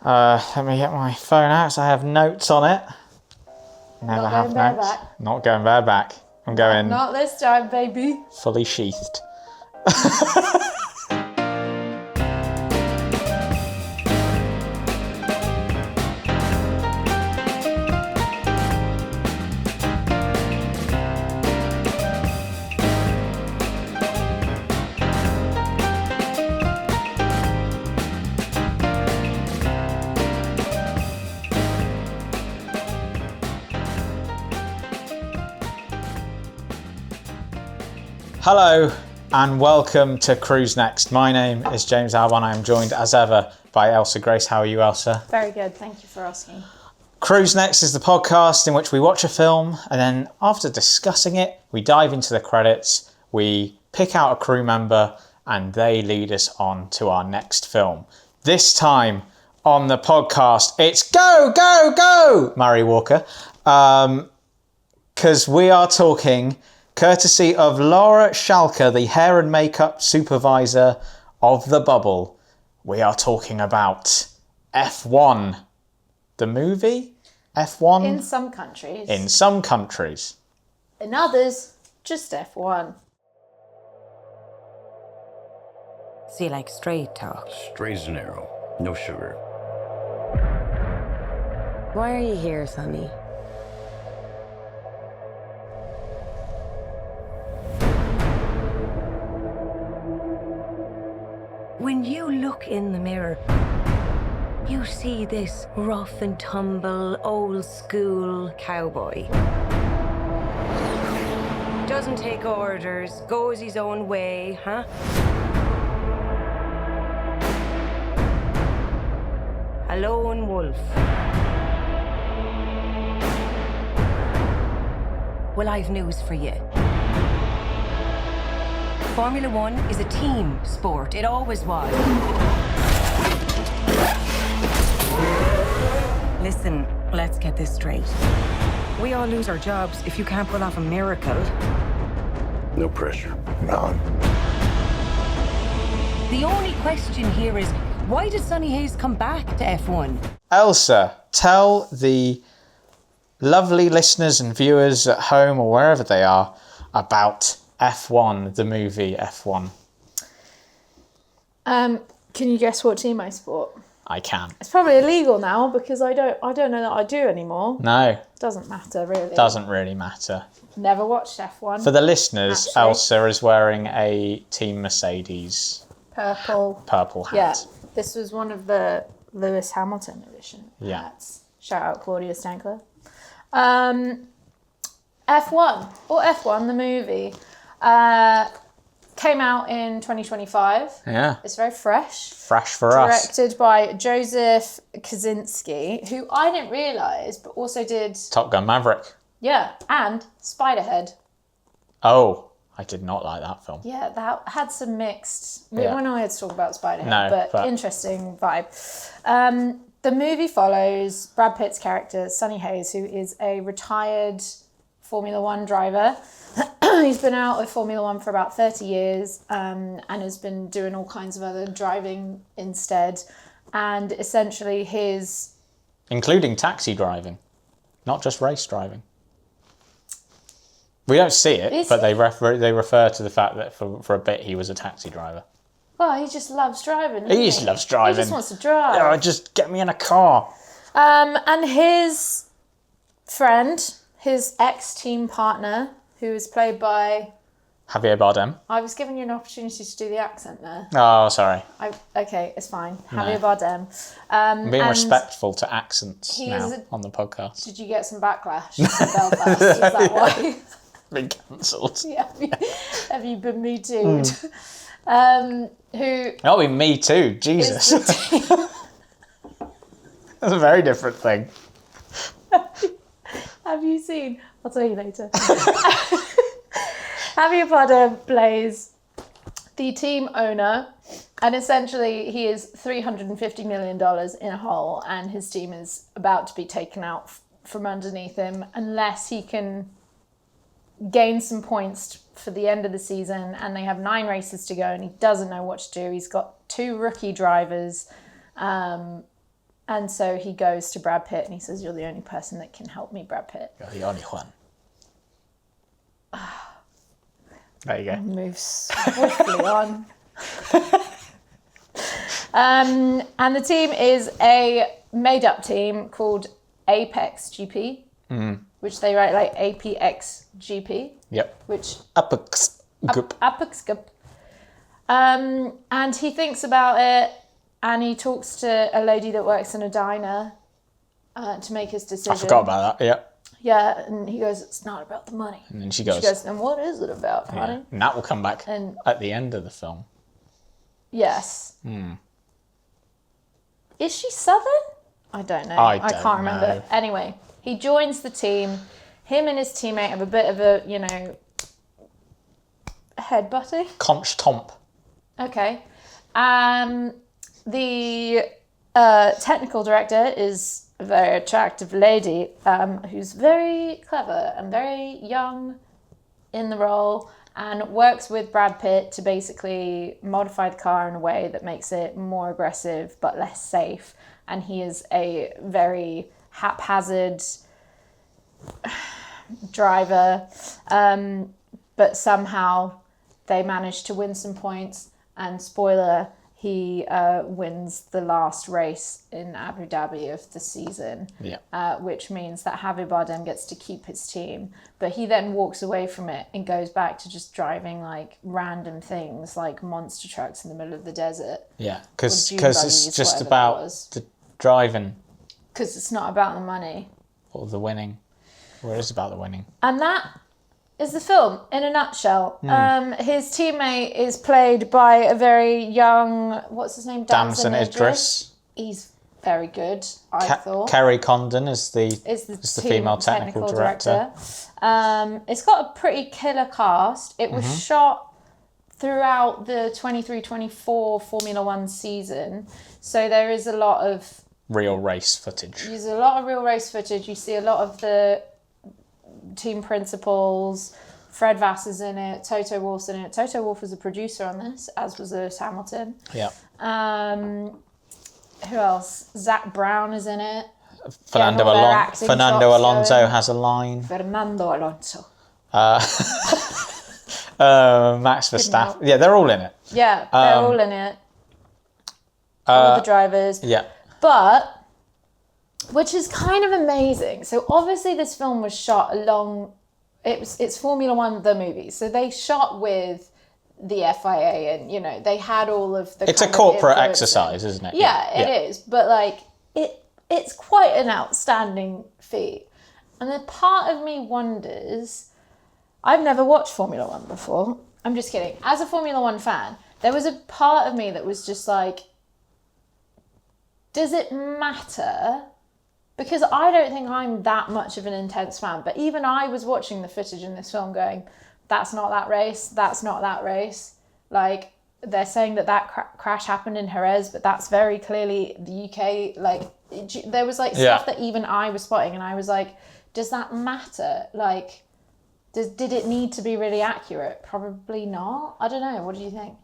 Let me get my phone out so I have notes on it. Never have notes. Bareback. Not going bareback. I'm going Not this time, baby. fully sheathed. Hello and welcome to Cruise Next. My name is James Albarn. I am joined as ever by Elsa Grace. How are you, Elsa? Very good, thank you for asking. Cruise Next is the podcast in which we watch a film and then after discussing it, we dive into the credits, we pick out a crew member and they lead us on to our next film. This time on the podcast, it's Go, Go, Go, Murray Walker, because we are talking courtesy of Laura Schalke, the hair and makeup supervisor of The Bubble. We are talking about F1. The movie? F1? In some countries. In some countries. In others, just F1. So you like straight talk? Straight as an arrow, no sugar. Why are you here, Sonny? When you look in the mirror, you see this rough and tumble, old school cowboy. Doesn't take orders, goes his own way, huh? A lone wolf. Well, I've news for you. Formula One is a team sport. It always was. Listen, let's get this straight. We all lose our jobs if you can't pull off a miracle. No pressure. None. The only question here is, why did Sonny Hayes come back to F1? Elsa, tell the lovely listeners and viewers at home or wherever they are about F1, the movie F1. Can you guess what team I support? I can. It's probably illegal now because I don't know that I do anymore. No. Doesn't matter really. Doesn't really matter. Never watched F1. For the listeners, Actually. Elsa is wearing a Team Mercedes Purple hat. Yeah, this was one of the Lewis Hamilton edition hats. Shout out Claudia Stankler. F1, the movie, came out in 2025. Yeah. It's very fresh. Fresh for us. Directed by Joseph Kosinski, who I didn't realise, but also did... Top Gun Maverick. Yeah, and Spiderhead. Oh, I did not like that film. Yeah, that had some mixed... Yeah. We're not here to talk about Spiderhead, No, but interesting vibe. The movie follows Brad Pitt's character, Sonny Hayes, who is a retired Formula One driver. He's been out of Formula One for about 30 years and has been doing all kinds of other driving instead. And essentially including taxi driving, not just race driving. We don't see it, but they refer to the fact that for a bit he was a taxi driver. Well, he just loves driving. He just loves driving. He just wants to drive. Oh, just get me in a car. And his friend, his ex-team partner, who is played by... Javier Bardem. I was giving you an opportunity to do the accent there. Oh, sorry. Okay, it's fine. Javier Bardem. I'm being respectful to accents now on the podcast. Did you get some backlash from Belfast? Is that why? Been cancelled. Yeah, have you been Me Too'd? Who... Not be Me Too, Jesus. That's a very different thing. Have you seen... I'll tell you later. Javier Bardem plays the team owner, and essentially he is $350 million in a hole, and his team is about to be taken out from underneath him unless he can gain some points for the end of the season, and they have 9 races to go, and he doesn't know what to do. He's got 2 rookie drivers, And so he goes to Brad Pitt and he says, "You're the only person that can help me, Brad Pitt." You're the only one. There you go. Moves swiftly on. And the team is a made-up team called APXGP, which they write like APXGP. Yep. Which APXGP. APXGP. And he thinks about it, and he talks to a lady that works in a diner to make his decision. I forgot about that. Yeah. Yeah, and he goes, "It's not about the money." And then she goes, "Then what is it about, honey?" Yeah. And that will come back And- at the end of the film. Yes. Is she Southern? I don't know. I can't don't remember. know. Anyway, he joins the team. Him and his teammate have a bit of a, headbutting. Conch Tomp. Okay. The technical director is a very attractive lady who's very clever and very young in the role, and works with Brad Pitt to basically modify the car in a way that makes it more aggressive but less safe. And he is a very haphazard driver, but somehow they manage to win some points. And spoiler, he wins the last race in Abu Dhabi of the season, which means that Javier Bardem gets to keep his team. But he then walks away from it and goes back to just driving like random things like monster trucks in the middle of the desert. Yeah, because Dune it's buggies, just whatever that about was. the driving Because it's not about the money. or the winning. Or it is about the winning. And that is the film in a nutshell. His teammate is played by a very young, what's his name? Damson Idris. He's very good, I thought. Kerry Condon is the team female technical director. It's got a pretty killer cast. It was shot throughout the 23-24 Formula One season. So there is a lot of Real race footage. There's a lot of real race footage. You see a lot of the team principals. Fred Vass is in it. Toto Wolff's in it. Toto Wolff was a producer on this, as was Lewis Hamilton. Yeah. Who else? Zach Brown is in it. Fernando Alonso has a line. Fernando Alonso. Max Verstappen. Yeah, they're all in it. Yeah, they're all in it. All the drivers. Yeah. But, which is kind of amazing. So obviously this film was shot along, it's Formula One, the movie. So they shot with the FIA and, they had all of the... It's a corporate exercise, isn't it? Yeah, it is. But like, it's quite an outstanding feat. And then part of me wonders, I've never watched Formula One before. I'm just kidding. As a Formula One fan, there was a part of me that was just like, does it matter? Because I don't think I'm that much of an intense fan. But even I was watching the footage in this film going, that's not that race. That's not that race. Like, they're saying that crash happened in Jerez, but that's very clearly the UK. Like, there was like stuff that even I was spotting. And I was like, does that matter? Like, did it need to be really accurate? Probably not. I don't know. What do you think?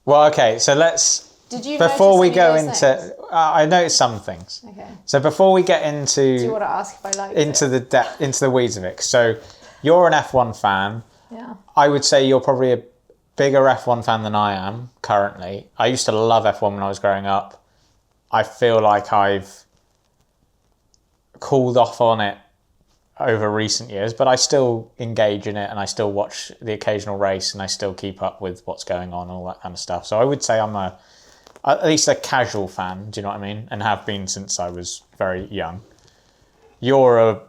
Well, okay. So let's... Did you before we notice go any of those into, things? I noticed some things. Okay. So before we get into, Do you want to ask if I like into it? into the weeds of it? So you're an F1 fan. Yeah. I would say you're probably a bigger F1 fan than I am currently. I used to love F1 when I was growing up. I feel like I've cooled off on it over recent years, but I still engage in it and I still watch the occasional race and I still keep up with what's going on and all that kind of stuff. So I would say I'm at least a casual fan, do you know what I mean? And have been since I was very young. You're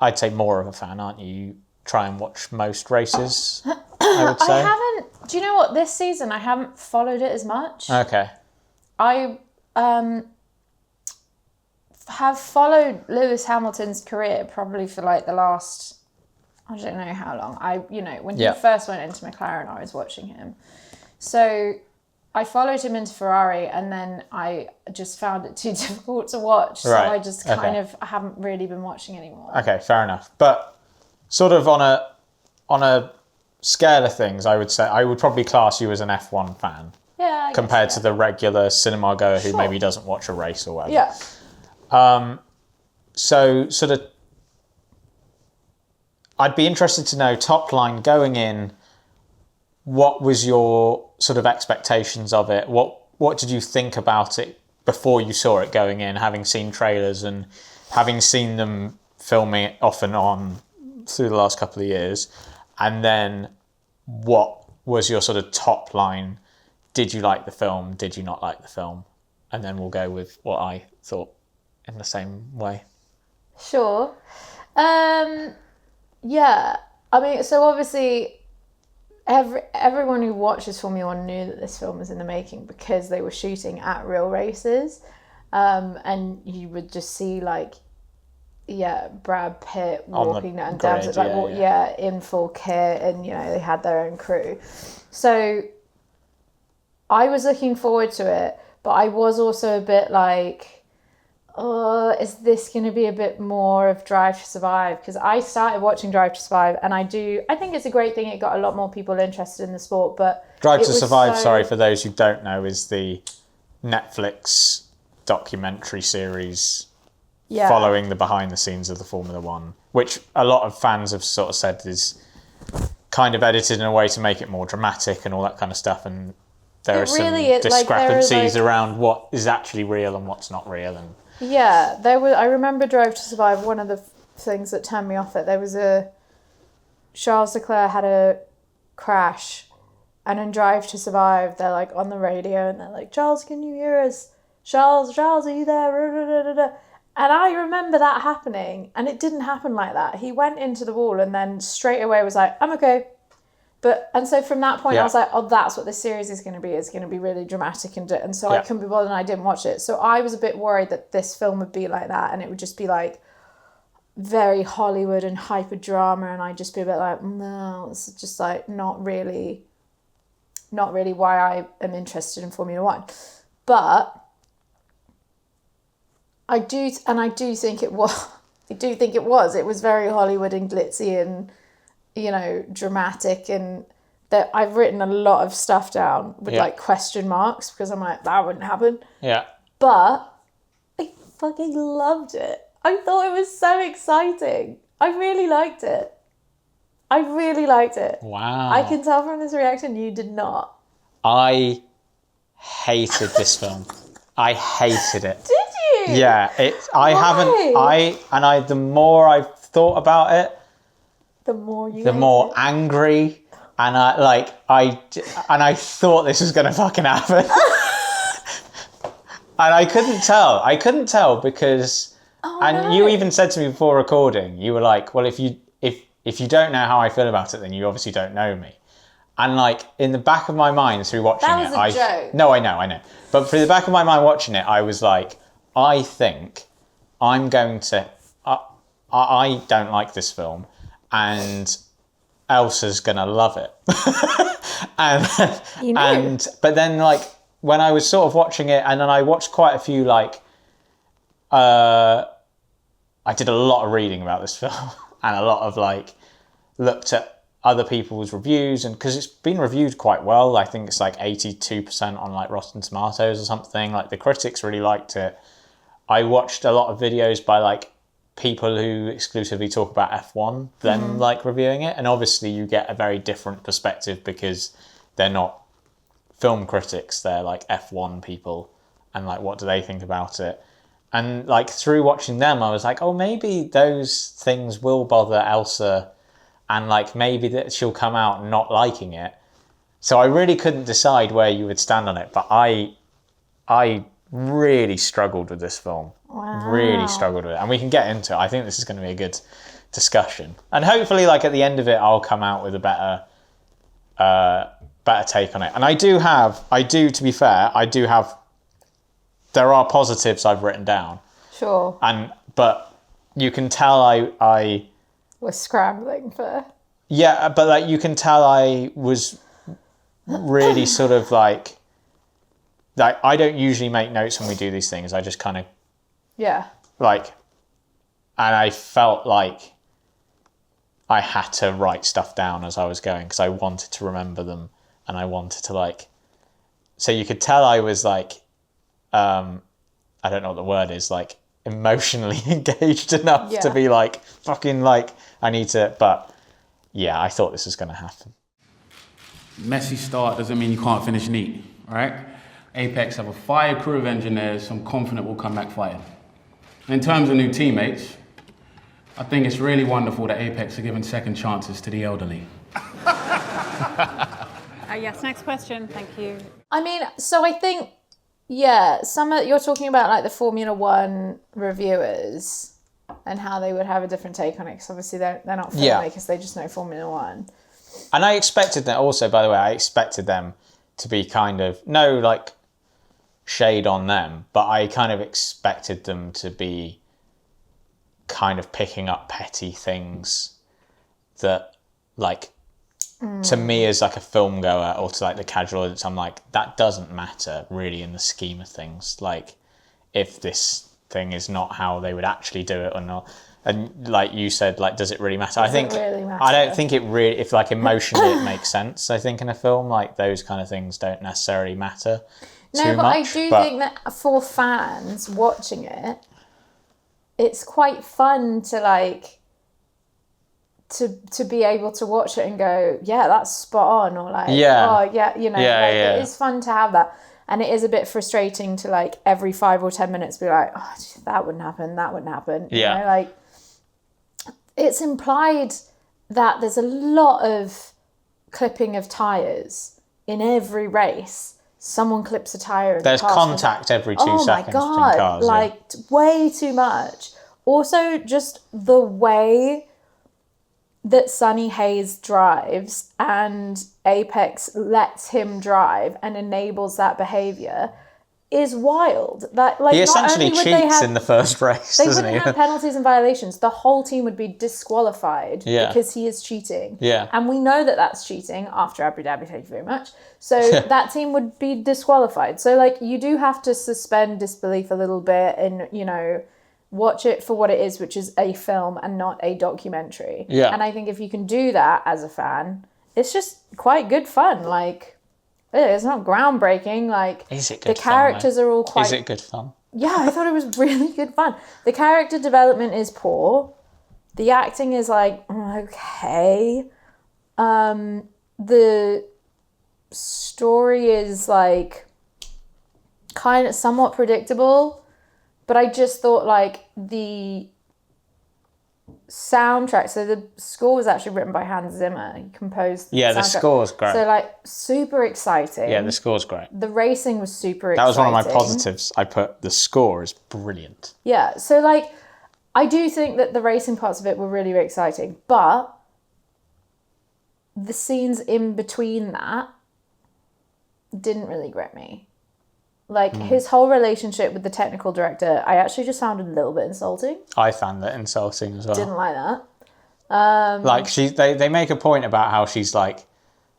I'd say more of a fan, aren't you? You try and watch most races, I would say. I haven't, do you know what, this season I haven't followed it as much. Okay. I have followed Lewis Hamilton's career probably for like the last, I don't know how long. When he first went into McLaren, I was watching him. So I followed him into Ferrari and then I just found it too difficult to watch. So I just I haven't really been watching anymore. Okay, fair enough. But sort of on a scale of things, I would say I would probably class you as an F1 fan. Yeah, I compared guess, to the regular cinema goer who Sure. maybe doesn't watch a race or whatever. Yeah. So sort of, I'd be interested to know, top line going in, what was your sort of expectations of it? What did you think about it before you saw it going in, having seen trailers and having seen them filming it off and on through the last couple of years? And then what was your sort of top line? Did you like the film? Did you not like the film? And then we'll go with what I thought in the same way. Sure. Yeah. I mean, so obviously everyone who watches Formula One knew that this film was in the making because they were shooting at real races. And you would just see like, Brad Pitt walking down grid, in full kit, and they had their own crew. So I was looking forward to it, but I was also a bit like, oh, is this going to be a bit more of Drive to Survive? Because I started watching Drive to Survive, and I think it's a great thing. It got a lot more people interested in the sport, but Drive to Survive, sorry, for those who don't know, is the Netflix documentary series following the behind the scenes of the Formula One, which a lot of fans have sort of said is kind of edited in a way to make it more dramatic and all that kind of stuff, and there are some discrepancies around what is actually real and what's not real. And I remember Drive to Survive, one of the things that turned me off it, there was Charles Leclerc had a crash, and in Drive to Survive they're like on the radio and they're like, Charles, can you hear us? Charles, are you there? And I remember that happening, and it didn't happen like that. He went into the wall and then straight away was like, I'm okay. And so from that point, I was like, oh, that's what this series is going to be. It's going to be really dramatic. And so I couldn't be bothered, and I didn't watch it. So I was a bit worried that this film would be like that, and it would just be like very Hollywood and hyper drama, and I'd just be a bit like, no, it's just like not really why I am interested in Formula One. But I do think it was. It was very Hollywood and glitzy and, dramatic, and that I've written a lot of stuff down with like question marks because I'm like, that wouldn't happen. Yeah. But I fucking loved it. I thought it was so exciting. I really liked it. Wow. I can tell from this reaction you did not. I hated this film. I hated it. Did you? Yeah, the more I've thought about it, the more angry, and I thought this was gonna fucking happen. And I couldn't tell because you even said to me before recording, you were like, well, if you don't know how I feel about it, then you obviously don't know me. And like in the back of my mind through watching that was a joke. No, I know. But through the back of my mind watching it, I was like, I think I'm going to. I don't like this film, and Elsa's gonna love it. But then like when I was sort of watching it, and then I watched quite a few I did a lot of reading about this film and a lot of looked at other people's reviews, and because it's been reviewed quite well, I think it's 82% on Rotten Tomatoes or something. The critics really liked it. I watched a lot of videos by people who exclusively talk about F1, then reviewing it, and obviously you get a very different perspective because they're not film critics, they're F1 people, and what do they think about it. And through watching them, I was like, oh, maybe those things will bother Elsa, and maybe that she'll come out not liking it. So I really couldn't decide where you would stand on it, but I really struggled with this film. Wow. Really struggled with it, and we can get into it. I think this is going to be a good discussion, and hopefully at the end of it I'll come out with a better take on it. And to be fair, there are positives I've written down. Sure. But you can tell I was scrambling for. Yeah, but you can tell I was really sort of I don't usually make notes when we do these things. I just kind of and I felt like I had to write stuff down as I was going because I wanted to remember them, and I wanted to so you could tell I was like, I don't know what the word is, like emotionally engaged enough to be like, fucking like, I need to, but yeah, I thought this was going to happen. Messy start doesn't mean you can't finish neat, right? Apex have a fire crew of engineers, so I'm confident we'll come back fighting. In terms of new teammates, I think it's really wonderful that Apex are giving second chances to the elderly. Yes, next question, thank you. I mean, so I think, you're talking about like the Formula One reviewers and how they would have a different take on it, because obviously they're not filmmakers, they just know Formula One. And I expected that also, by the way, I expected them to be kind of, no like shade on them, but I kind of expected them to be kind of picking up petty things that like, to me as like a film goer or to like the casual audience, I'm like, that doesn't matter really in the scheme of things. Like if this thing is not how they would actually do it or not. And like you said, like, does it really matter? I don't think it really, if like emotionally it makes sense. I think in a film, like those kind of things don't necessarily matter too much. I do think that for fans watching it, it's quite fun to like, to be able to watch it and go, yeah, that's spot on, or like, it is fun to have that. And it is a bit frustrating to like every 5 or 10 minutes be like, oh, that wouldn't happen. You know, like it's implied that there's a lot of clipping of tyres in every race. Someone clips a tyre. There's contact every 2 seconds between cars. Like way too much. Also, just the way that Sonny Hayes drives and Apex lets him drive and enables that behaviour is wild. That like he essentially cheats in the first race, doesn't he? They wouldn't have penalties and violations. The whole team would be disqualified because he is cheating. Yeah. And we know that that's cheating after Abu Dhabi, thank you very much. So that team would be disqualified. So like you do have to suspend disbelief a little bit and, you know, watch it for what it is, which is a film and not a documentary. Yeah. And I think if you can do that as a fan, it's just quite good fun. Like, it's not groundbreaking. Like, is it good the characters fun, are all quite... Is it good fun? Yeah, I thought it was really good fun. The character development is poor. The acting is like, okay. The story is like kind of somewhat predictable. But I just thought, like, the soundtrack, so the score was actually written by Hans Zimmer. He composed the soundtrack. The score's great. So, like, super exciting. Yeah, the score's great. The racing was super exciting. That was one of my positives. I put the score is brilliant. Yeah, so, like, I do think that the racing parts of it were really, really exciting. But the scenes in between that didn't really grip me. Like, his whole relationship with the technical director, I actually just found a little bit insulting. I found that insulting as well. Didn't like that. Like, they make a point about how she's, like,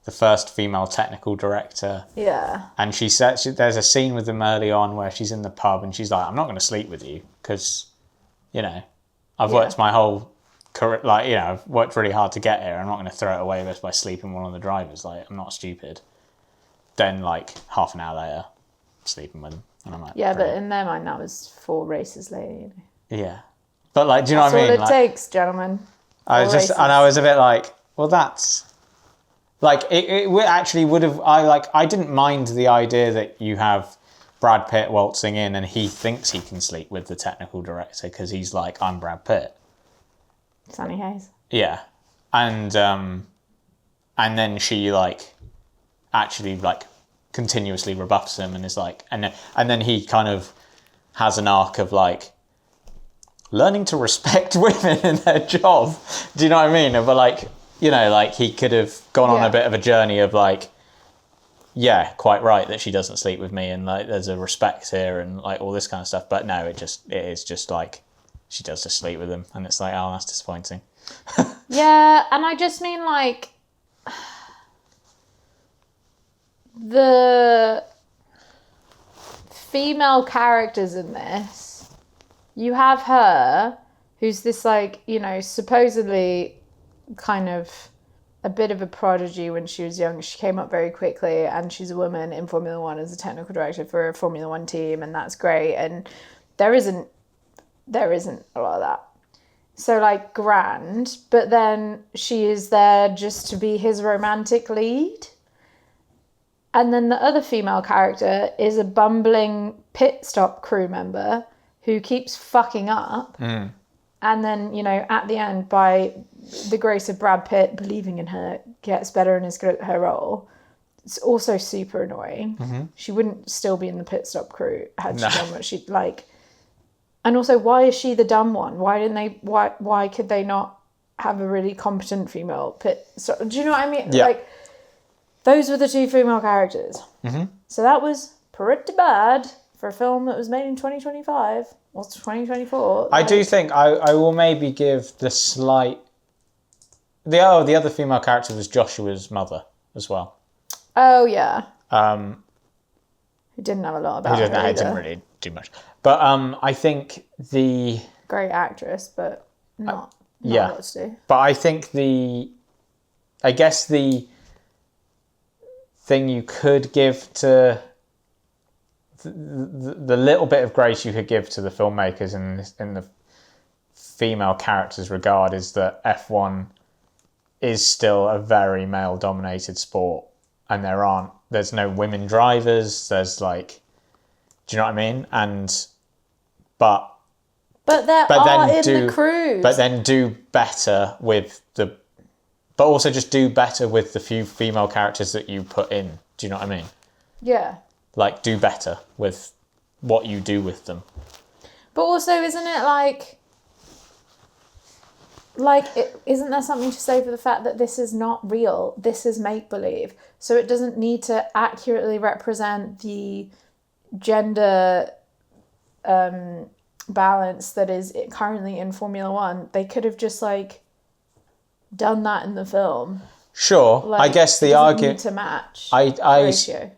the first female technical director. Yeah. And she said, there's a scene with them early on where she's in the pub and she's like, I'm not going to sleep with you because, you know, I've worked my whole career, like, you know, I've worked really hard to get here. I'm not going to throw it away just by sleeping with one of the drivers. Like, I'm not stupid. Then, like, half an hour later, sleeping with them, and I'm like, yeah, brilliant. But in their mind that was 4 races later, you know. Yeah, but like, do you know what I mean? That's all it takes, gentlemen. I was a bit like, well, that's like it actually would have. I didn't mind the idea that you have Brad Pitt waltzing in and he thinks he can sleep with the technical director because he's like, I'm Brad Pitt. Sonny Hayes. Yeah, and then she like actually like continuously rebuffs him and is like, and then he kind of has an arc of like learning to respect women in their job. Do you know what I mean? But like, you know, like he could have gone on a bit of a journey of like, yeah, quite right that she doesn't sleep with me and like there's a respect here and like all this kind of stuff. But no, it is just like she does just sleep with him and it's like, oh, that's disappointing. Yeah, and I just mean like the female characters in this, you have her who's this like, you know, supposedly kind of a bit of a prodigy when she was young. She came up very quickly, and she's a woman in Formula One as a technical director for a Formula One team, and that's great. And there isn't a lot of that. So, like, grand, but then she is there just to be his romantic lead. And then the other female character is a bumbling pit stop crew member who keeps fucking up. And then, you know, at the end, by the grace of Brad Pitt believing in her, gets better and is good at her role. It's also super annoying. She wouldn't still be in the pit stop crew had she done what she'd like. And also, why is she the dumb one? Why could they not have a really competent female pit stop? Do you know what I mean? Yeah. Like, those were the two female characters. So that was pretty bad for a film that was made in 2025 or 2024. I do think I will maybe give the slight... The other female character was Joshua's mother as well. Oh, yeah. Who didn't have a lot about her He didn't really do much. But I think the... Great actress, but not a lot to do. But I think I guess the thing you could give to... The little bit of grace you could give to the filmmakers in the female characters' regard is that F1 is still a very male-dominated sport, and there's no women drivers. There's like, do you know what I mean? But the crews. But then do better with but also just do better with the few female characters that you put in. Do you know what I mean? Yeah. Like, do better with what you do with them. But also, isn't it isn't there something to say for the fact that this is not real? This is make-believe. So it doesn't need to accurately represent the gender balance that is currently in Formula One. They could have just, like, done that in the film. Sure, Like, I guess the it doesn't argument... need to match the ratio.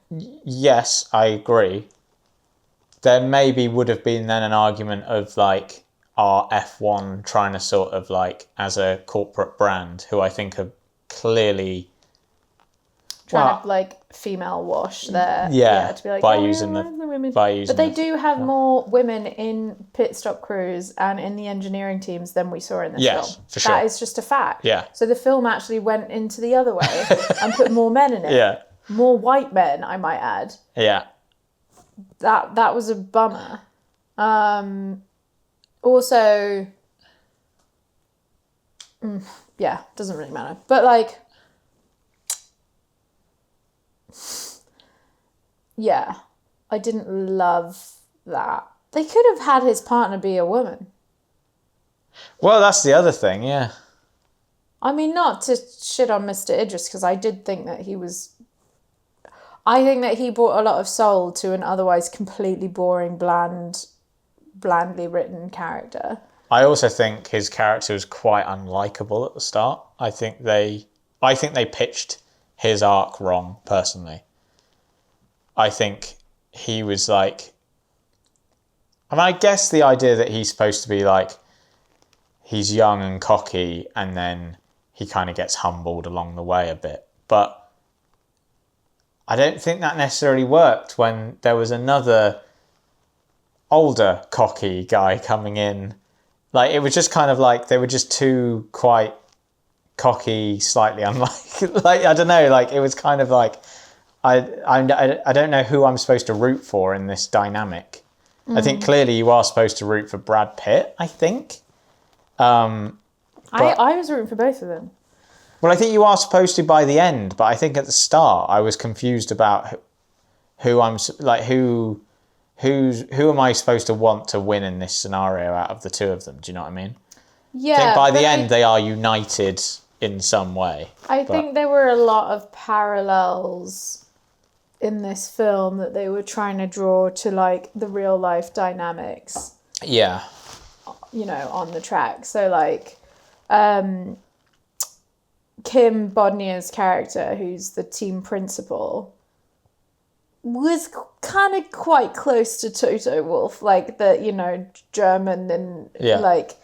Yes, I agree. There maybe would have been then an argument of, like, are F1 trying to sort of, like, as a corporate brand, who I think are clearly... Trying to, like, female wash there. Yeah, to be like, by oh, using yeah, the... women. By using But they the- do have more women in pit stop crews and in the engineering teams than we saw in this Yes, film. for sure. That is just a fact. Yeah. So the film actually went into the other way and put more men in it. Yeah, More white men, I might add. yeah. That was a bummer. Also, yeah, doesn't really matter. But, like, yeah, I didn't love that. They could have had his partner be a woman. Well, that's the other thing, yeah. I mean, not to shit on Mr. Idris, because I did think that he was... I think that he brought a lot of soul to an otherwise completely boring, blandly written character. I also think his character was quite unlikable at the start. I think they pitched his arc wrong, personally. I think he was like... I mean, I guess the idea that he's supposed to be like... He's young and cocky, and then he kind of gets humbled along the way a bit. But I don't think that necessarily worked when there was another older cocky guy coming in. Like, it was just kind of like they were just two quite cocky, slightly unlike... like, I don't know, like, it was kind of like... I don't know who I'm supposed to root for in this dynamic. I think clearly you are supposed to root for Brad Pitt, I think. I was rooting for both of them. Well, I think you are supposed to by the end, but I think at the start I was confused about who am I supposed to want to win in this scenario out of the two of them? Do you know what I mean? Yeah. I think by the end they are united in some way. I think there were a lot of parallels in this film that they were trying to draw to, like, the real life dynamics. Yeah. You know, on the track. So, like, Kim Bodnia's character, who's the team principal, was kind of quite close to Toto Wolff, like the, you know, German and like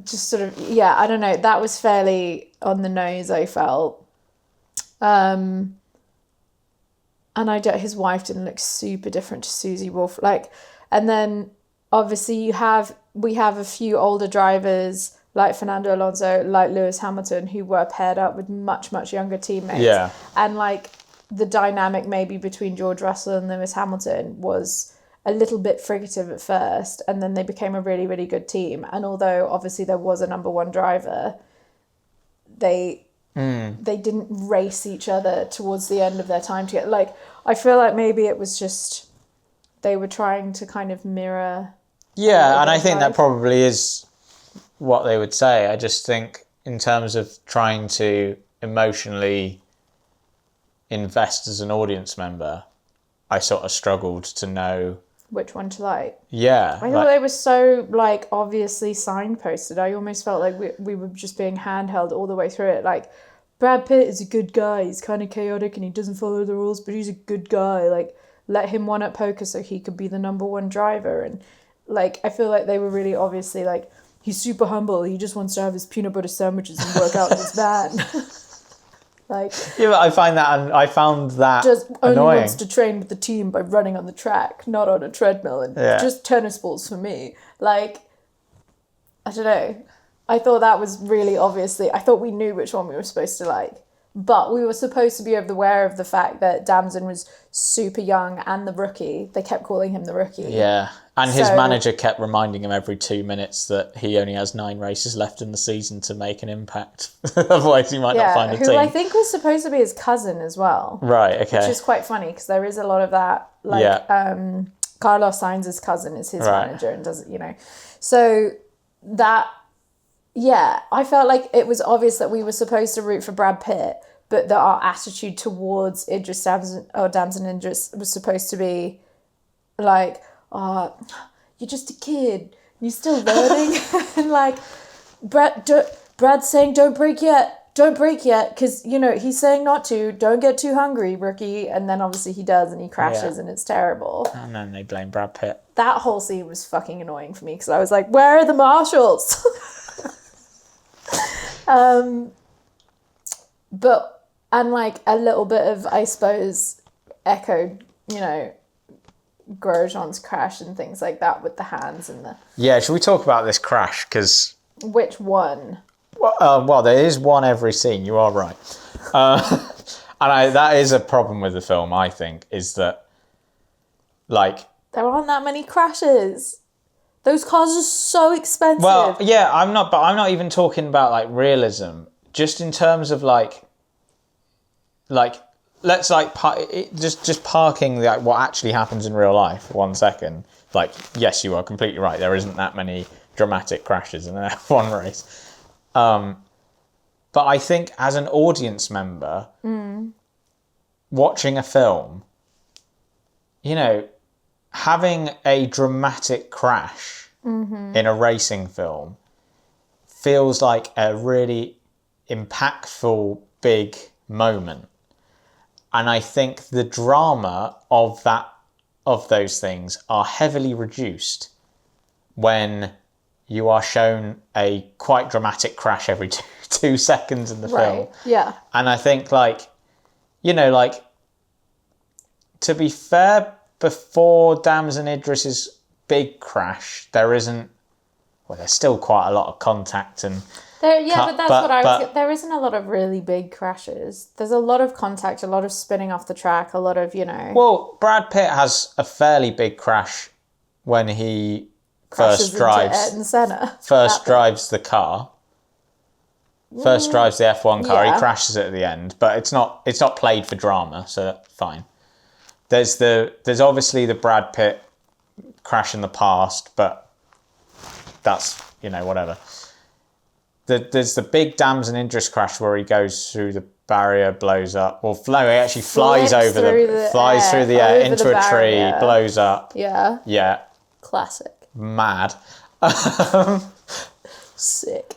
just sort of, yeah, I don't know. That was fairly on the nose, I felt. And his wife didn't look super different to Susie Wolf. Like, and then obviously we have a few older drivers like Fernando Alonso, like Lewis Hamilton, who were paired up with much, much younger teammates. Yeah. And like the dynamic maybe between George Russell and Lewis Hamilton was a little bit fricative at first, and then they became a really, really good team. And although obviously there was a number one driver, they didn't race each other towards the end of their time together. Like, I feel like maybe it was just they were trying to kind of mirror. Yeah, and I think that probably is what they would say. I just think in terms of trying to emotionally invest as an audience member, I sort of struggled to know which one to like. Yeah. I thought they were so, like, obviously signposted. I almost felt like we were just being handheld all the way through it. Like, Brad Pitt is a good guy. He's kind of chaotic and he doesn't follow the rules, but he's a good guy. Like, let him win at poker so he could be the number one driver. And, like, I feel like they were really obviously, like, he's super humble. He just wants to have his peanut butter sandwiches and work out in his van. Like, yeah, but I found that just only annoying. wants to train with the team by running on the track, not on a treadmill, and just tennis balls for me. Like, I don't know. I thought that was really obviously. I thought we knew which one we were supposed to like, but we were supposed to be aware of the fact that Damson was super young and the rookie. They kept calling him the rookie. Yeah. And his manager kept reminding him every 2 minutes that he only has 9 races left in the season to make an impact. Otherwise, he might not find a team. Who I think was supposed to be his cousin as well. Right, okay. Which is quite funny because there is a lot of that. Like, Carlos Sainz's cousin is his manager and does, you know. So that, yeah, I felt like it was obvious that we were supposed to root for Brad Pitt, but that our attitude towards Idris Damson Idris was supposed to be like, oh, you're just a kid. You're still learning. And like, Brad's saying, don't break yet, because, you know, he's saying not to, don't get too hungry, rookie. And then obviously he does and he crashes and it's terrible. And then they blame Brad Pitt. That whole scene was fucking annoying for me because I was like, where are the marshals? But, and like a little bit of, I suppose, echoed, you know, Grosjean's crash and things like that with the hands and the... Yeah, should we talk about this crash? Because... Which one? Well, there is one every scene, you are right. And that is a problem with the film, I think, is that, like... There aren't that many crashes. Those cars are so expensive. Well, yeah, I'm not even talking about, like, realism. Just in terms of, like let's like just parking like what actually happens in real life for 1 second. Like, yes, you are completely right. There isn't that many dramatic crashes in an F1 race. But I think as an audience member, watching a film, you know, having a dramatic crash in a racing film feels like a really impactful, big moment. And I think the drama of those things are heavily reduced when you are shown a quite dramatic crash every 2 seconds in the film. Yeah. And I think, like, you know, like, to be fair, before Damson Idris's big crash, there's still quite a lot of contact and... There isn't a lot of really big crashes. There's a lot of contact, a lot of spinning off the track, a lot of, you know... Well, Brad Pitt has a fairly big crash when he first drives the car. First drives the F1 car. Yeah. He crashes it at the end, but it's not played for drama, so that's fine. There's obviously the Brad Pitt crash in the past, but that's, you know, whatever. There's the big Damson Idris crash where he goes through the barrier, blows up. Well, he actually flies through the air into a tree, blows up. Yeah. Yeah. Classic. Mad. Sick.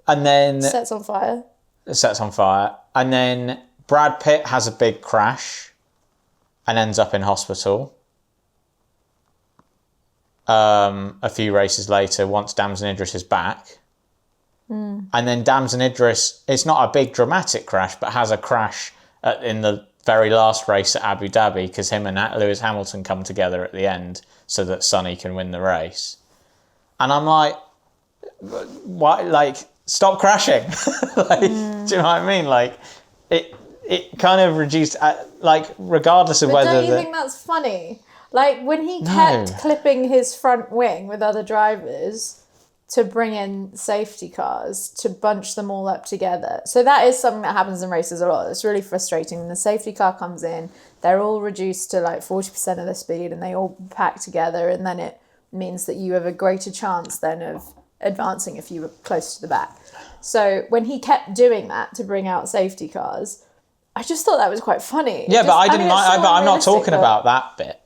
And then... Sets on fire. And then Brad Pitt has a big crash and ends up in hospital. A few races later, once Damson Idris is back... And then Damson Idris, it's not a big dramatic crash, but has a crash in the very last race at Abu Dhabi because him and Lewis Hamilton come together at the end so that Sonny can win the race. And I'm like, why? Like, stop crashing. Like, do you know what I mean? Like, it kind of reduced, like, regardless of whether... Don't you think that's funny? Like, when he kept clipping his front wing with other drivers to bring in safety cars, to bunch them all up together. So that is something that happens in races a lot. It's really frustrating. When the safety car comes in, they're all reduced to, like, 40% of the speed, and they all pack together, and then it means that you have a greater chance then of advancing if you were close to the back. So when he kept doing that to bring out safety cars, I just thought that was quite funny. Yeah, but I'm not talking about that bit.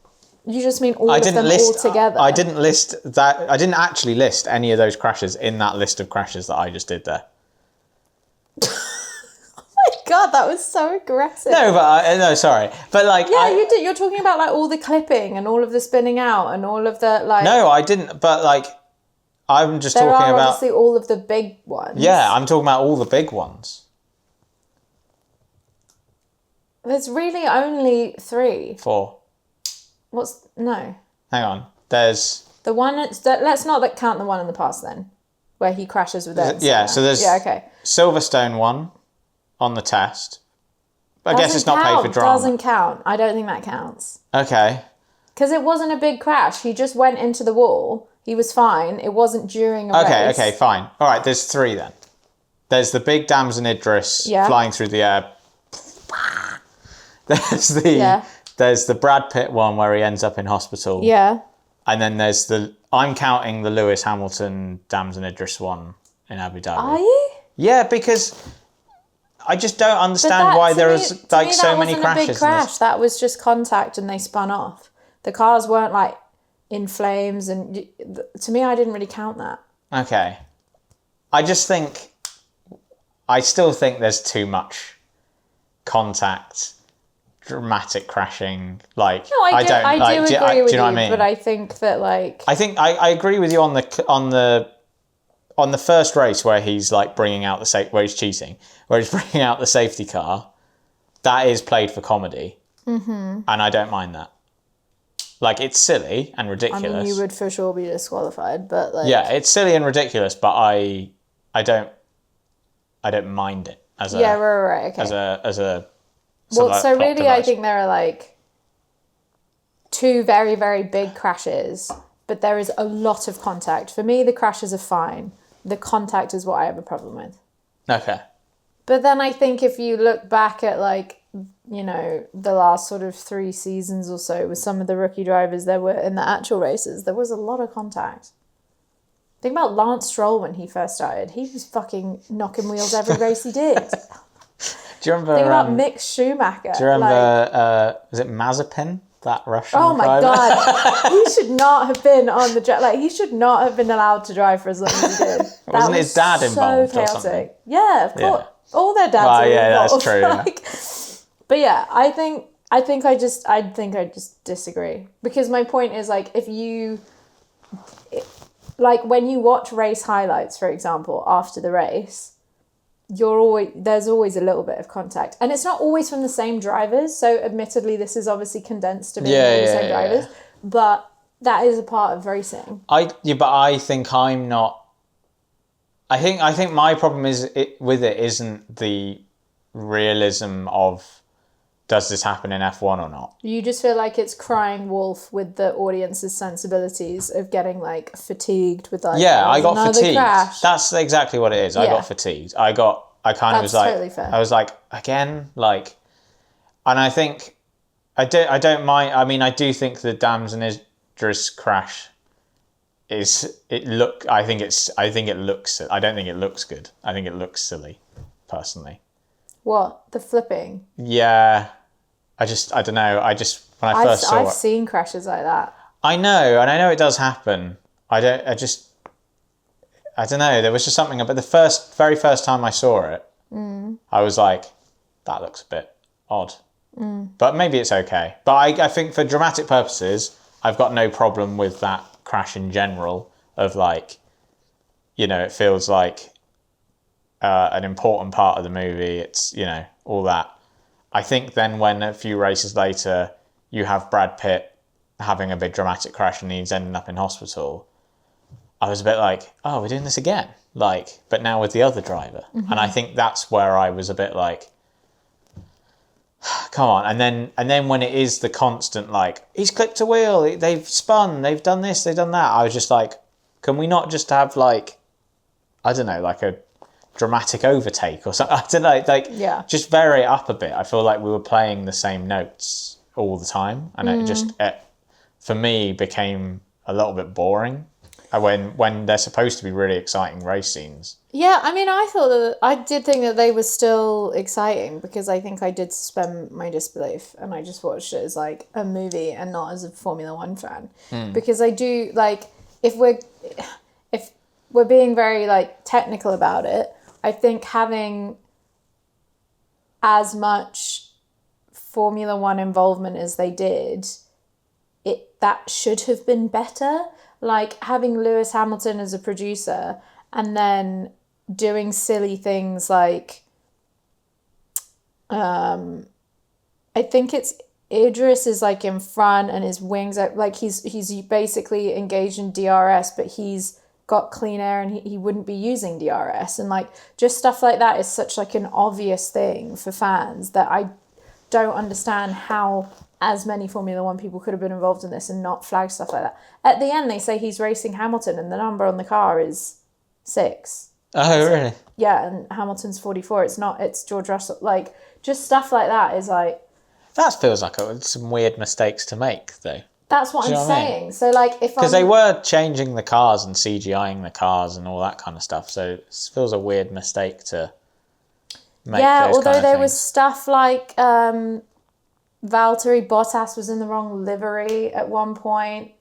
You just mean all of them all together? I didn't list that. I didn't actually list any of those crashes in that list of crashes that I just did there. Oh my God, that was so aggressive. No, but no, sorry, but like, yeah, you did. You're talking about like all the clipping and all of the spinning out and all of the like. No, I didn't. But like, I'm just there talking are about obviously all of the big ones. Yeah, I'm talking about all the big ones. There's really only 3. 4. No? Hang on. There's the one. Let's not count the one in the past then, where he crashes with Elsa. Yeah. So there's Silverstone one on the test. I guess it's not paid for drama. Doesn't count. I don't think that counts. Okay. Because it wasn't a big crash. He just went into the wall. He was fine. It wasn't during a race. Okay, fine. All right, there's 3 then. There's the big Damson Idris flying through the air. There's the Brad Pitt one where he ends up in hospital. Yeah. And then there's I'm counting the Lewis Hamilton Damson Idris one in Abu Dhabi. Are you? Yeah, because I just don't understand why there is like so many crashes. That wasn't a big crash. That was just contact and they spun off. The cars weren't like in flames, and to me, I didn't really count that. Okay. I still think there's too much contact, dramatic crashing. Like, no, I do agree with you. Do you know what I mean? But I think that like I agree with you on the first race where he's like bringing out where he's cheating, where he's bringing out the safety car. That is played for comedy, and I don't mind that. Like, it's silly and ridiculous. I mean, you would for sure be disqualified, but like... Yeah, it's silly and ridiculous, but I don't mind it as a... Yeah, right, okay. As a well, so really, device. I think there are like 2 very, very big crashes, but there is a lot of contact. For me, the crashes are fine. The contact is what I have a problem with. Okay. But then I think if you look back at like, you know, the last sort of 3 seasons or so with some of the rookie drivers there were in the actual races, there was a lot of contact. Think about Lance Stroll when he first started. He was fucking knocking wheels every race he did. Do you remember... Think about Mick Schumacher. Do you remember, was it Mazepin? That Russian driver? Oh my God. He should not have been on the jet. Like, he should not have been allowed to drive for as long as he did. Wasn't his dad involved or something? Yeah, of course. Yeah. All their dads are involved. That's true. Like, but yeah, I think I just disagree, because my point is like, if you like when you watch race highlights, for example, after the race, there's always a little bit of contact, and it's not always from the same drivers. So admittedly, this is obviously condensed to be all the same drivers, but that is a part of racing. But I think I'm not. I think my problem with it isn't the realism of, does this happen in F1 or not? You just feel like it's crying wolf with the audience's sensibilities of getting like fatigued with like, I got fatigued. Crash. That's exactly what it is. I got fatigued. I was like, totally fair. I was like, again, like, and I think I don't mind. I mean, I do think the Damson Idris crash I don't think it looks good. I think it looks silly, personally. What? The flipping? Yeah. I don't know. When I first saw it. I've seen crashes like that. I know, and I know it does happen. I don't know. There was just something about the very first time I saw it. I was like, that looks a bit odd. But maybe it's okay. But I think for dramatic purposes, I've got no problem with that crash in general, of like, you know, it feels like an important part of the movie. It's, all that. I think then when a few races later you have Brad Pitt having a big dramatic crash and he's ending up in hospital, I was a bit like, oh, we're doing this again. But now with the other driver. Mm-hmm. And I think that's where I was a bit like, come on. And then when it is the constant, he's clipped a wheel, they've spun, they've done this, they've done that, I was just like, can we not just have I don't know, a dramatic overtake or something? I don't know, just vary it up a bit. I feel like we were playing the same notes all the time, and it for me became a little bit boring when they're supposed to be really exciting race scenes. Yeah, I mean, I did think that they were still exciting, because I think I did suspend my disbelief and I just watched it as a movie and not as a Formula One fan. Because I do, if we're being very technical about it, I think having as much Formula One involvement as they did, that should have been better. Having Lewis Hamilton as a producer and then doing silly things I think it's Idris is in front and his wings are he's basically engaged in DRS, but he's got clean air and he wouldn't be using DRS, and just stuff like that is such an obvious thing for fans that I don't understand how as many Formula One people could have been involved in this and not flag stuff like that. At the end, they say he's racing Hamilton and the number on the car is 6. Oh, really? Yeah, and Hamilton's 44. It's George Russell. Just stuff like that is That feels like some weird mistakes to make, though. That's what I'm saying. I mean? So, if because they were changing the cars and CGIing the cars and all that kind of stuff, so it feels a weird mistake to make. Yeah, those although kind of there things. was stuff Valtteri Bottas was in the wrong livery at one point,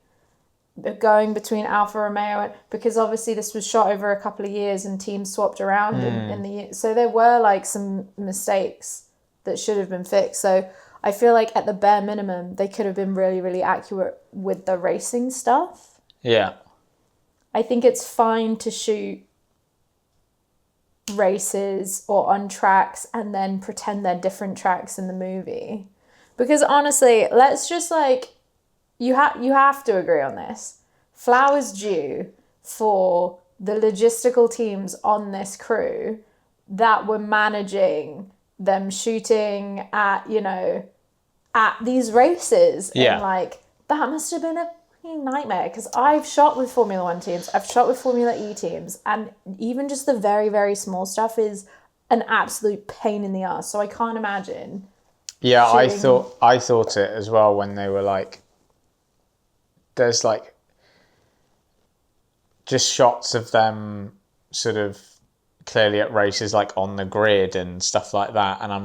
going between Alfa Romeo, because obviously this was shot over a couple of years and teams swapped around in the year. So there were some mistakes that should have been fixed. So I feel at the bare minimum, they could have been really, really accurate with the racing stuff. Yeah. I think it's fine to shoot races or on tracks and then pretend they're different tracks in the movie. Because honestly, let's just you have to agree on this. Flowers due for the logistical teams on this crew that were managing them shooting at these races. Yeah. And that must have been a fucking nightmare, because I've shot with Formula One teams, I've shot with Formula E teams, and even just the very, very small stuff is an absolute pain in the ass. So I can't imagine. Yeah, shooting. I thought it as well when they were there's just shots of them sort of clearly at races on the grid and stuff like that, and I'm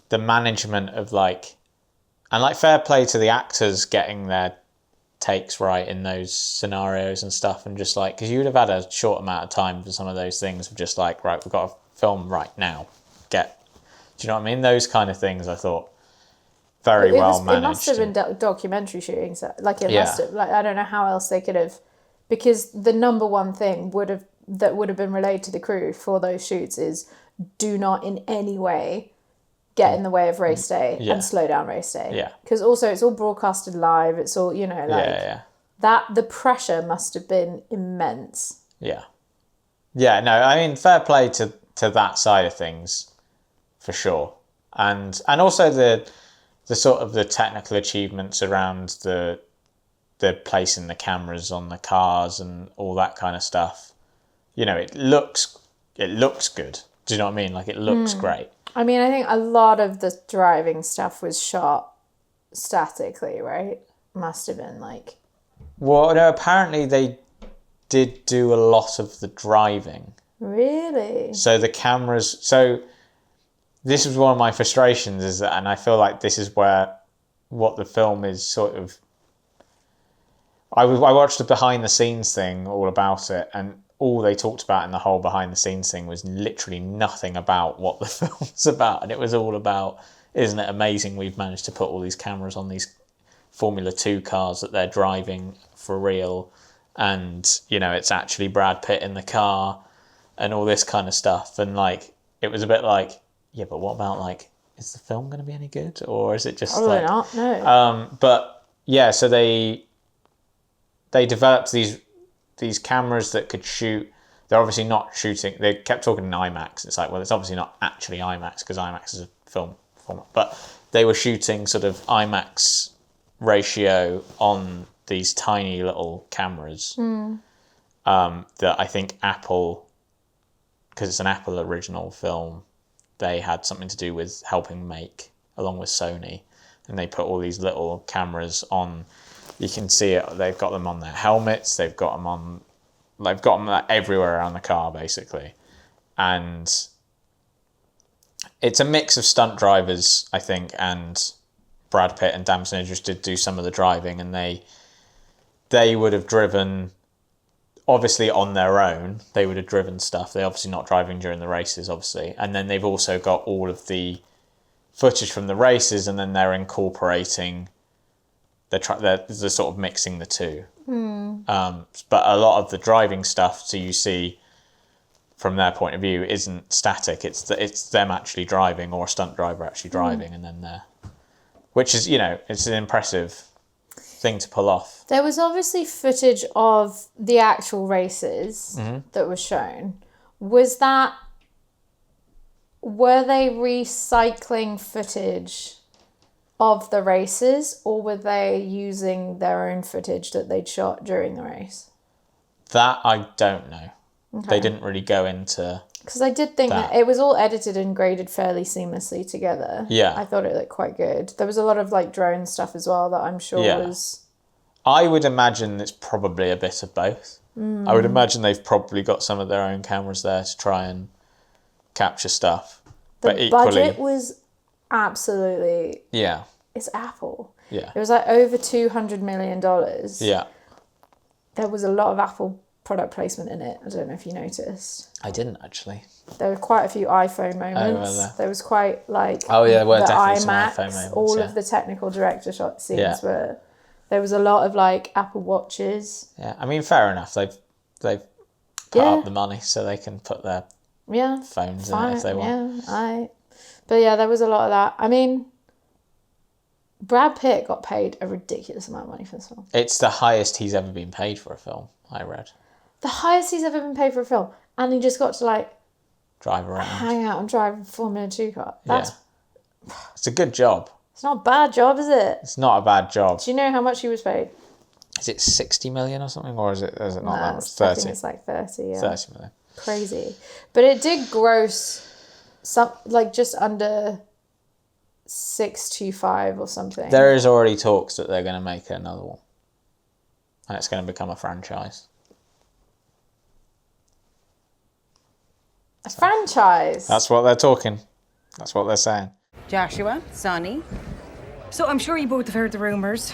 the management of and fair play to the actors getting their takes right in those scenarios and stuff, and just because you would have had a short amount of time for some of those things of just right, we've got to film right now, do you know what I mean? Those kind of things I thought very well managed. It must have been documentary shooting, so must have. I don't know how else they could have, because the number one thing that would have been relayed to the crew for those shoots is do not in any way get in the way of race day and slow down race day. Yeah. Because also it's all broadcasted live. It's all that the pressure must have been immense. Yeah. Yeah. No, I mean, fair play to that side of things. For sure, and also the sort of the technical achievements around the placing the cameras on the cars and all that kind of stuff. It looks good. Do you know what I mean? It looks great. I mean, I think a lot of the driving stuff was shot statically, right? Must have been Well, no, apparently they did do a lot of the driving. Really? So the cameras. So this was one of my frustrations, is that, and I feel this is where what the film is sort of. I watched the behind the scenes thing all about it, and all they talked about in the whole behind the scenes thing was literally nothing about what the film's about, and it was all about, isn't it amazing we've managed to put all these cameras on these Formula 2 cars that they're driving for real, and it's actually Brad Pitt in the car, and all this kind of stuff. And like, it was a bit like, yeah, but what about like, is the film going to be any good, or is it just Probably not. No. But yeah, so they developed these cameras that could shoot. They're obviously not shooting. They kept talking in IMAX. It's like, well, it's obviously not actually IMAX because IMAX is a film format. But they were shooting sort of IMAX ratio on these tiny little cameras that I think Apple, because it's an Apple original film, they had something to do with helping make, along with Sony. And they put all these little cameras on. You can see it. They've got them on their helmets. They've got them everywhere around the car, basically. And it's a mix of stunt drivers, I think, and Brad Pitt and Damson Idris did do some of the driving, and they would have driven, obviously on their own, they would have driven stuff. They're obviously not driving during the races, obviously. And then they've also got all of the footage from the races, and then they're incorporating, they're sort of mixing the two. But a lot of the driving stuff, so you see from their point of view, isn't static. It's them actually driving, or a stunt driver actually driving, and then which is, it's an impressive thing to pull off. There was obviously footage of the actual races that was shown. Were they recycling footage of the races, or were they using their own footage that they'd shot during the race? That I don't know. Okay. They didn't really go into... Because I did think that it was all edited and graded fairly seamlessly together. Yeah. I thought it looked quite good. There was a lot of like drone stuff as well that I'm sure was... I would imagine it's probably a bit of both. I would imagine they've probably got some of their own cameras there to try and capture stuff. But equally, budget was absolutely... Yeah. It's Apple. Yeah. It was like over $200 million. Yeah. There was a lot of Apple product placement in it. I don't know if you noticed. I didn't, actually. There were quite a few iPhone moments. There was quite like... Oh, yeah, there were the definitely IMAX, some iPhone moments. all of the technical director shot scenes were... There was a lot of like Apple Watches. Yeah, I mean, fair enough. They've put up the money so they can put their phones in it if they want. But yeah, there was a lot of that. I mean, Brad Pitt got paid a ridiculous amount of money for this film. It's the highest he's ever been paid for a film, I read. The highest he's ever been paid for a film. And he just got to like... drive around. Hang out and drive a Formula 2 car. It's a good job. It's not a bad job, is it? It's not a bad job. Do you know how much he was paid? Is it 60 million or something? Or is it not that much? 30. I think it's like 30, yeah. 30 million. Crazy. But it did gross just under 625 or something. There is already talks that they're going to make another one. And it's going to become a franchise. A franchise? That's what they're talking. That's what they're saying. Joshua, Sonny. So I'm sure you both have heard the rumours.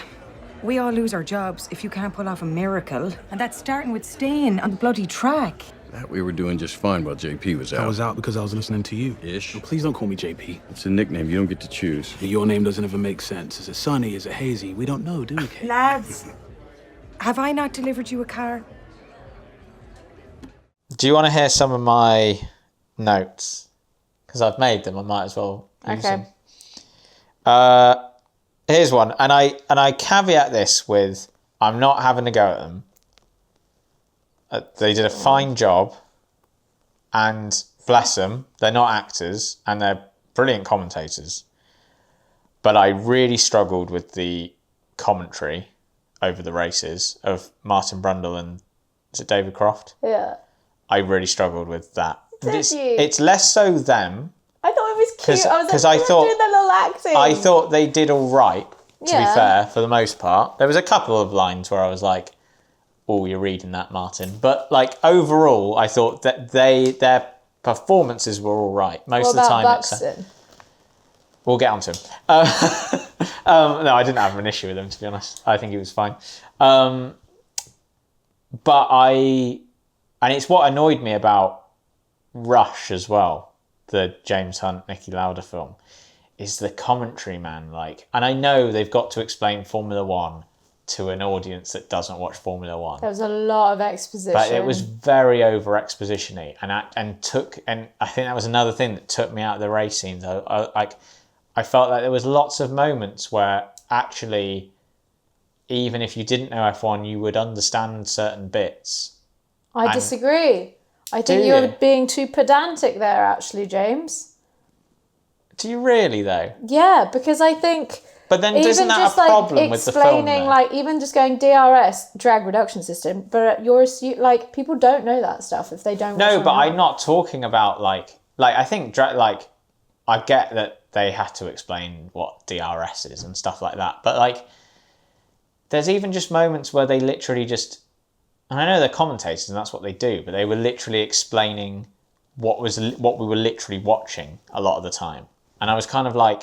We all lose our jobs if you can't pull off a miracle. And that's starting with staying on the bloody track. That we were doing just fine while JP was out. I was out because I was listening to you. Ish. Well, please don't call me JP. It's a nickname. You don't get to choose. Your name doesn't even make sense. Is it Sonny? Is it Hazy? We don't know, do we, Kate? Lads, have I not delivered you a car? Do you want to hear some of my notes? Because I've made them. I might as well use them. Here's one, and I caveat this with I'm not having a go at them. They did a fine job, and bless them, they're not actors, and they're brilliant commentators. But I really struggled with the commentary over the races of Martin Brundle and is it David Croft? Yeah. I really struggled with that. Did you? It's less so them. I thought it was cute. I was I like, thought doing the little acting. I thought they did all right, to be fair, for the most part. There was a couple of lines where I was like, oh, you're reading that, Martin. But like overall, I thought that their performances were all right. Most of the time. Buxton? We'll get on to him. No, I didn't have an issue with him, to be honest. I think he was fine. And it's what annoyed me about Rush as well, the James Hunt, Niki Lauda film, is the commentary, man. Like, and I know they've got to explain Formula One to an audience that doesn't watch Formula One. There was a lot of exposition. But it was very over exposition-y, and I think that was another thing that took me out of the race scenes. I felt like there was lots of moments where actually, even if you didn't know F1, you would understand certain bits. I disagree. I think you're being too pedantic there, actually, James. Do you really, though? Yeah, because I think... But then isn't that a problem with the film? Explaining, like, even just going DRS, drag reduction system, but like, people don't know that stuff if they don't watch No, but online. I'm not talking about, like I think, like, I get that they had to explain what DRS is and stuff like that, but, like, there's even just moments where they literally just... And I know they're commentators and that's what they do, but they were literally explaining what we were literally watching a lot of the time. And I was kind of like,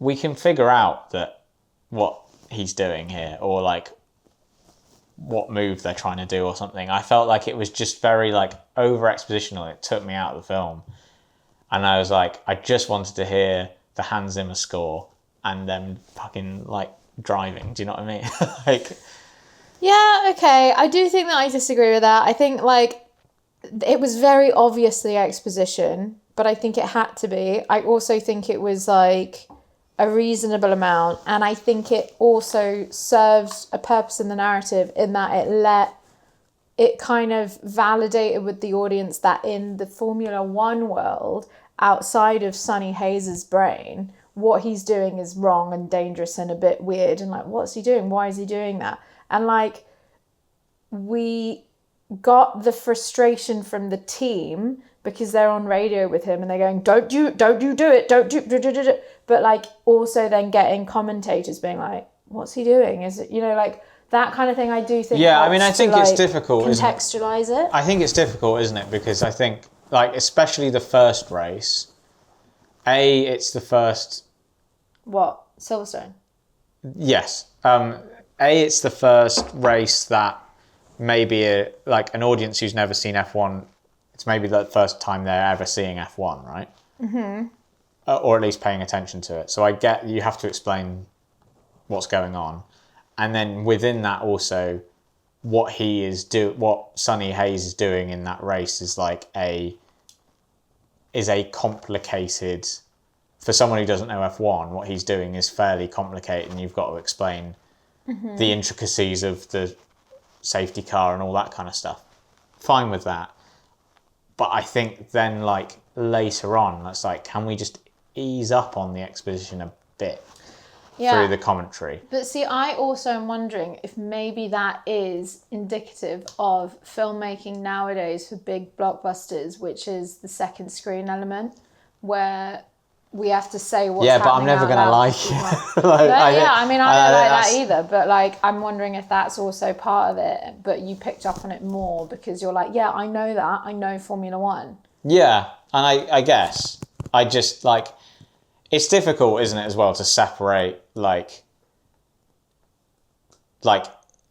we can figure out that what he's doing here, or like what move they're trying to do or something. I felt like it was just very like over expositional. It took me out of the film. And I was like, I just wanted to hear the Hans Zimmer score and them fucking like driving. Do you know what I mean? Like, yeah, okay. I do think that I disagree with that. I think like it was very obviously exposition, but I think it had to be. I also think it was like a reasonable amount, and I think it also served a purpose in the narrative in that it kind of validated with the audience that in the Formula One world, outside of Sonny Hayes' brain, what he's doing is wrong and dangerous and a bit weird, and like, what's he doing? Why is he doing that? And like, we got the frustration from the team because they're on radio with him and they're going, don't you do it. But like also then getting commentators being like, what's he doing? Is it, like that kind of thing. I do think. Yeah, I mean, I think it's difficult. Contextualize it. I think it's difficult, isn't it? Because I think like, especially the first race, it's the first. What? Silverstone? Yes. It's the first race that maybe an audience who's never seen F1, it's maybe the first time they're ever seeing F1, right? Mm-hmm. Or at least paying attention to it. So I get you have to explain what's going on. And then within that also, what Sonny Hayes is doing in that race is like a complicated... For someone who doesn't know F1, what he's doing is fairly complicated, and you've got to explain the intricacies of the safety car and all that kind of stuff. Fine with that. But I think then, like, later on, it's like, can we just ease up on the exposition a bit through the commentary? But see, I also am wondering if maybe that is indicative of filmmaking nowadays for big blockbusters, which is the second screen element, where we have to say what's happening. Yeah, but I'm never going to like it. I mean, I don't like that either. But like, I'm wondering if that's also part of it. But you picked up on it more because you're like, yeah, I know that. I know Formula One. Yeah, and I guess I just like, it's difficult, isn't it, as well, to separate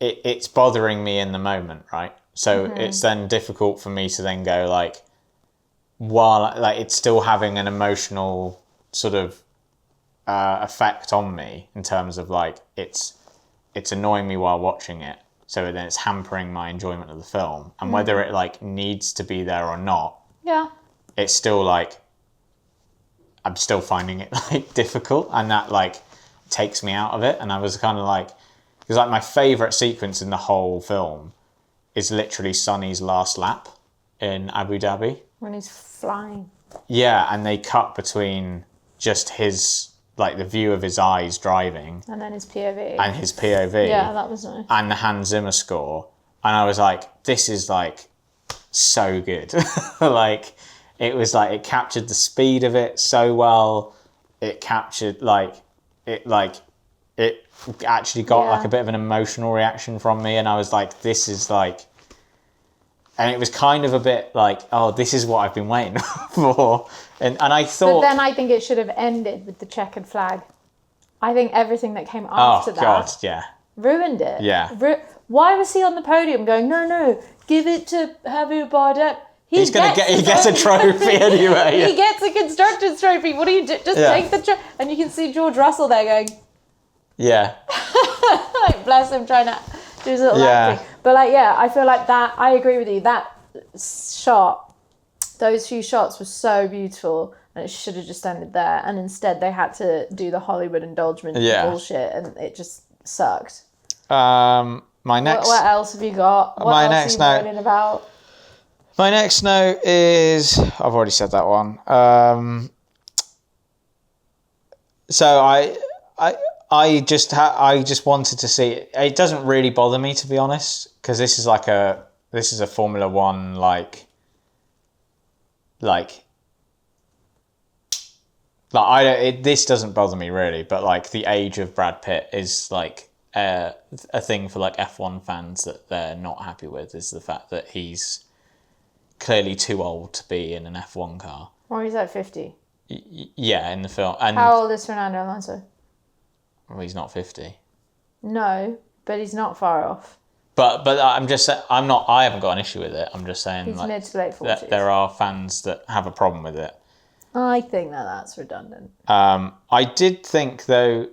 it's bothering me in the moment, right? So it's then difficult for me to then go like, while like it's still having an emotional sort of effect on me in terms of like it's annoying me while watching it, so then it's hampering my enjoyment of the film, and whether it like needs to be there or not, it's still like I'm still finding it like difficult, and that like takes me out of it. And I was kind of like, because like my favorite sequence in the whole film is literally Sonny's last lap in Abu Dhabi when he's flying. Yeah, and they cut between just his, like, the view of his eyes driving. And then his POV. And his POV. Yeah, that was nice. And the Hans Zimmer score. And I was like, this is, like, so good. Like, it was, like, it captured the speed of it so well. It captured, it actually got, like, a bit of an emotional reaction from me. And I was like, this is, like... And it was kind of a bit like, oh, this is what I've been waiting for. And I thought... But then I think it should have ended with the checkered flag. I think everything that came after that... Oh, God, yeah. Ruined it. Yeah. Why was he on the podium going, no, give it to Javier Bardem? He gets a trophy anyway. Yeah. He gets a constructor's trophy. What do you do? Just take the trophy. And you can see George Russell there going... Yeah. like, bless him, trying to do his little Yeah. acting. But like, yeah, I feel like that. I agree with you. That shot, those few shots were so beautiful, and it should have just ended there. And instead, they had to do the Hollywood indulgence bullshit, and it just sucked. My next. What else have you got? What my else next are you note. moaning about? My next note is I've already said that one. So I just wanted to see it. It doesn't really bother me, to be honest, because this is a Formula One this doesn't bother me really, but like the age of Brad Pitt is like a thing for like F1 fans that they're not happy with, is the fact that he's clearly too old to be in an F1 car. Or he's like 50. Yeah, in the film. And How old is Fernando Alonso? well, he's not 50. No, but he's not far off. But I'm just saying, I haven't got an issue with it. I'm just saying He's like, mid to late 40s. that there are fans that have a problem with it. I think that's redundant. I did think though,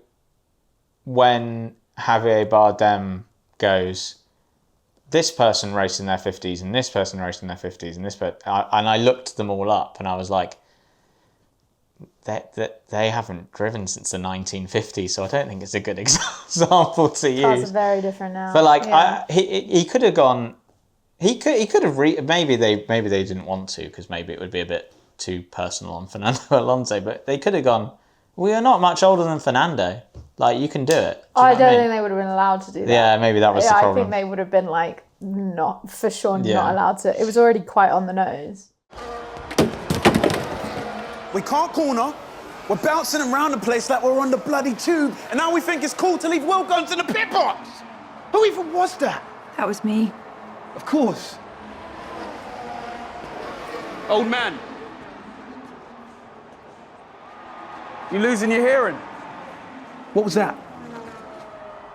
when Javier Bardem goes, this person raced in their 50s and this person raced in their 50s and and I looked them all up and I was like, they haven't driven since the 1950s, so I don't think it's a good example to use. Cars are very different now. But like, yeah. he could have gone. He could have maybe they didn't want to, because maybe it would be a bit too personal on Fernando Alonso. But they could have gone, we are not much older than Fernando. Like, you can do it. I don't think they would have been allowed to do that. Yeah, maybe that was the problem. I think they would have been like, not for sure, Yeah. not allowed to. It was already quite on the nose. We can't corner. We're bouncing around the place like we're on the bloody tube, and now we think it's cool to leave wheel guns in the pit box. Who even was that? That was me. Of course. Old man. You losing your hearing? What was that?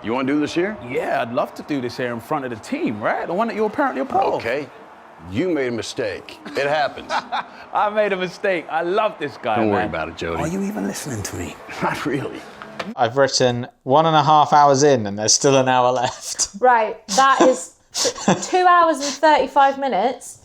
You want to do this here? Yeah, I'd love to do this here in front of the team, right? The one that you're apparently a part of. Okay. You made a mistake. It happens. I made a mistake. I love this guy, Don't worry man. about it, Jody. Are you even listening to me? Not really. I've written 1.5 hours in, and there's still an hour left. Right, that is 2 hours and 35 minutes.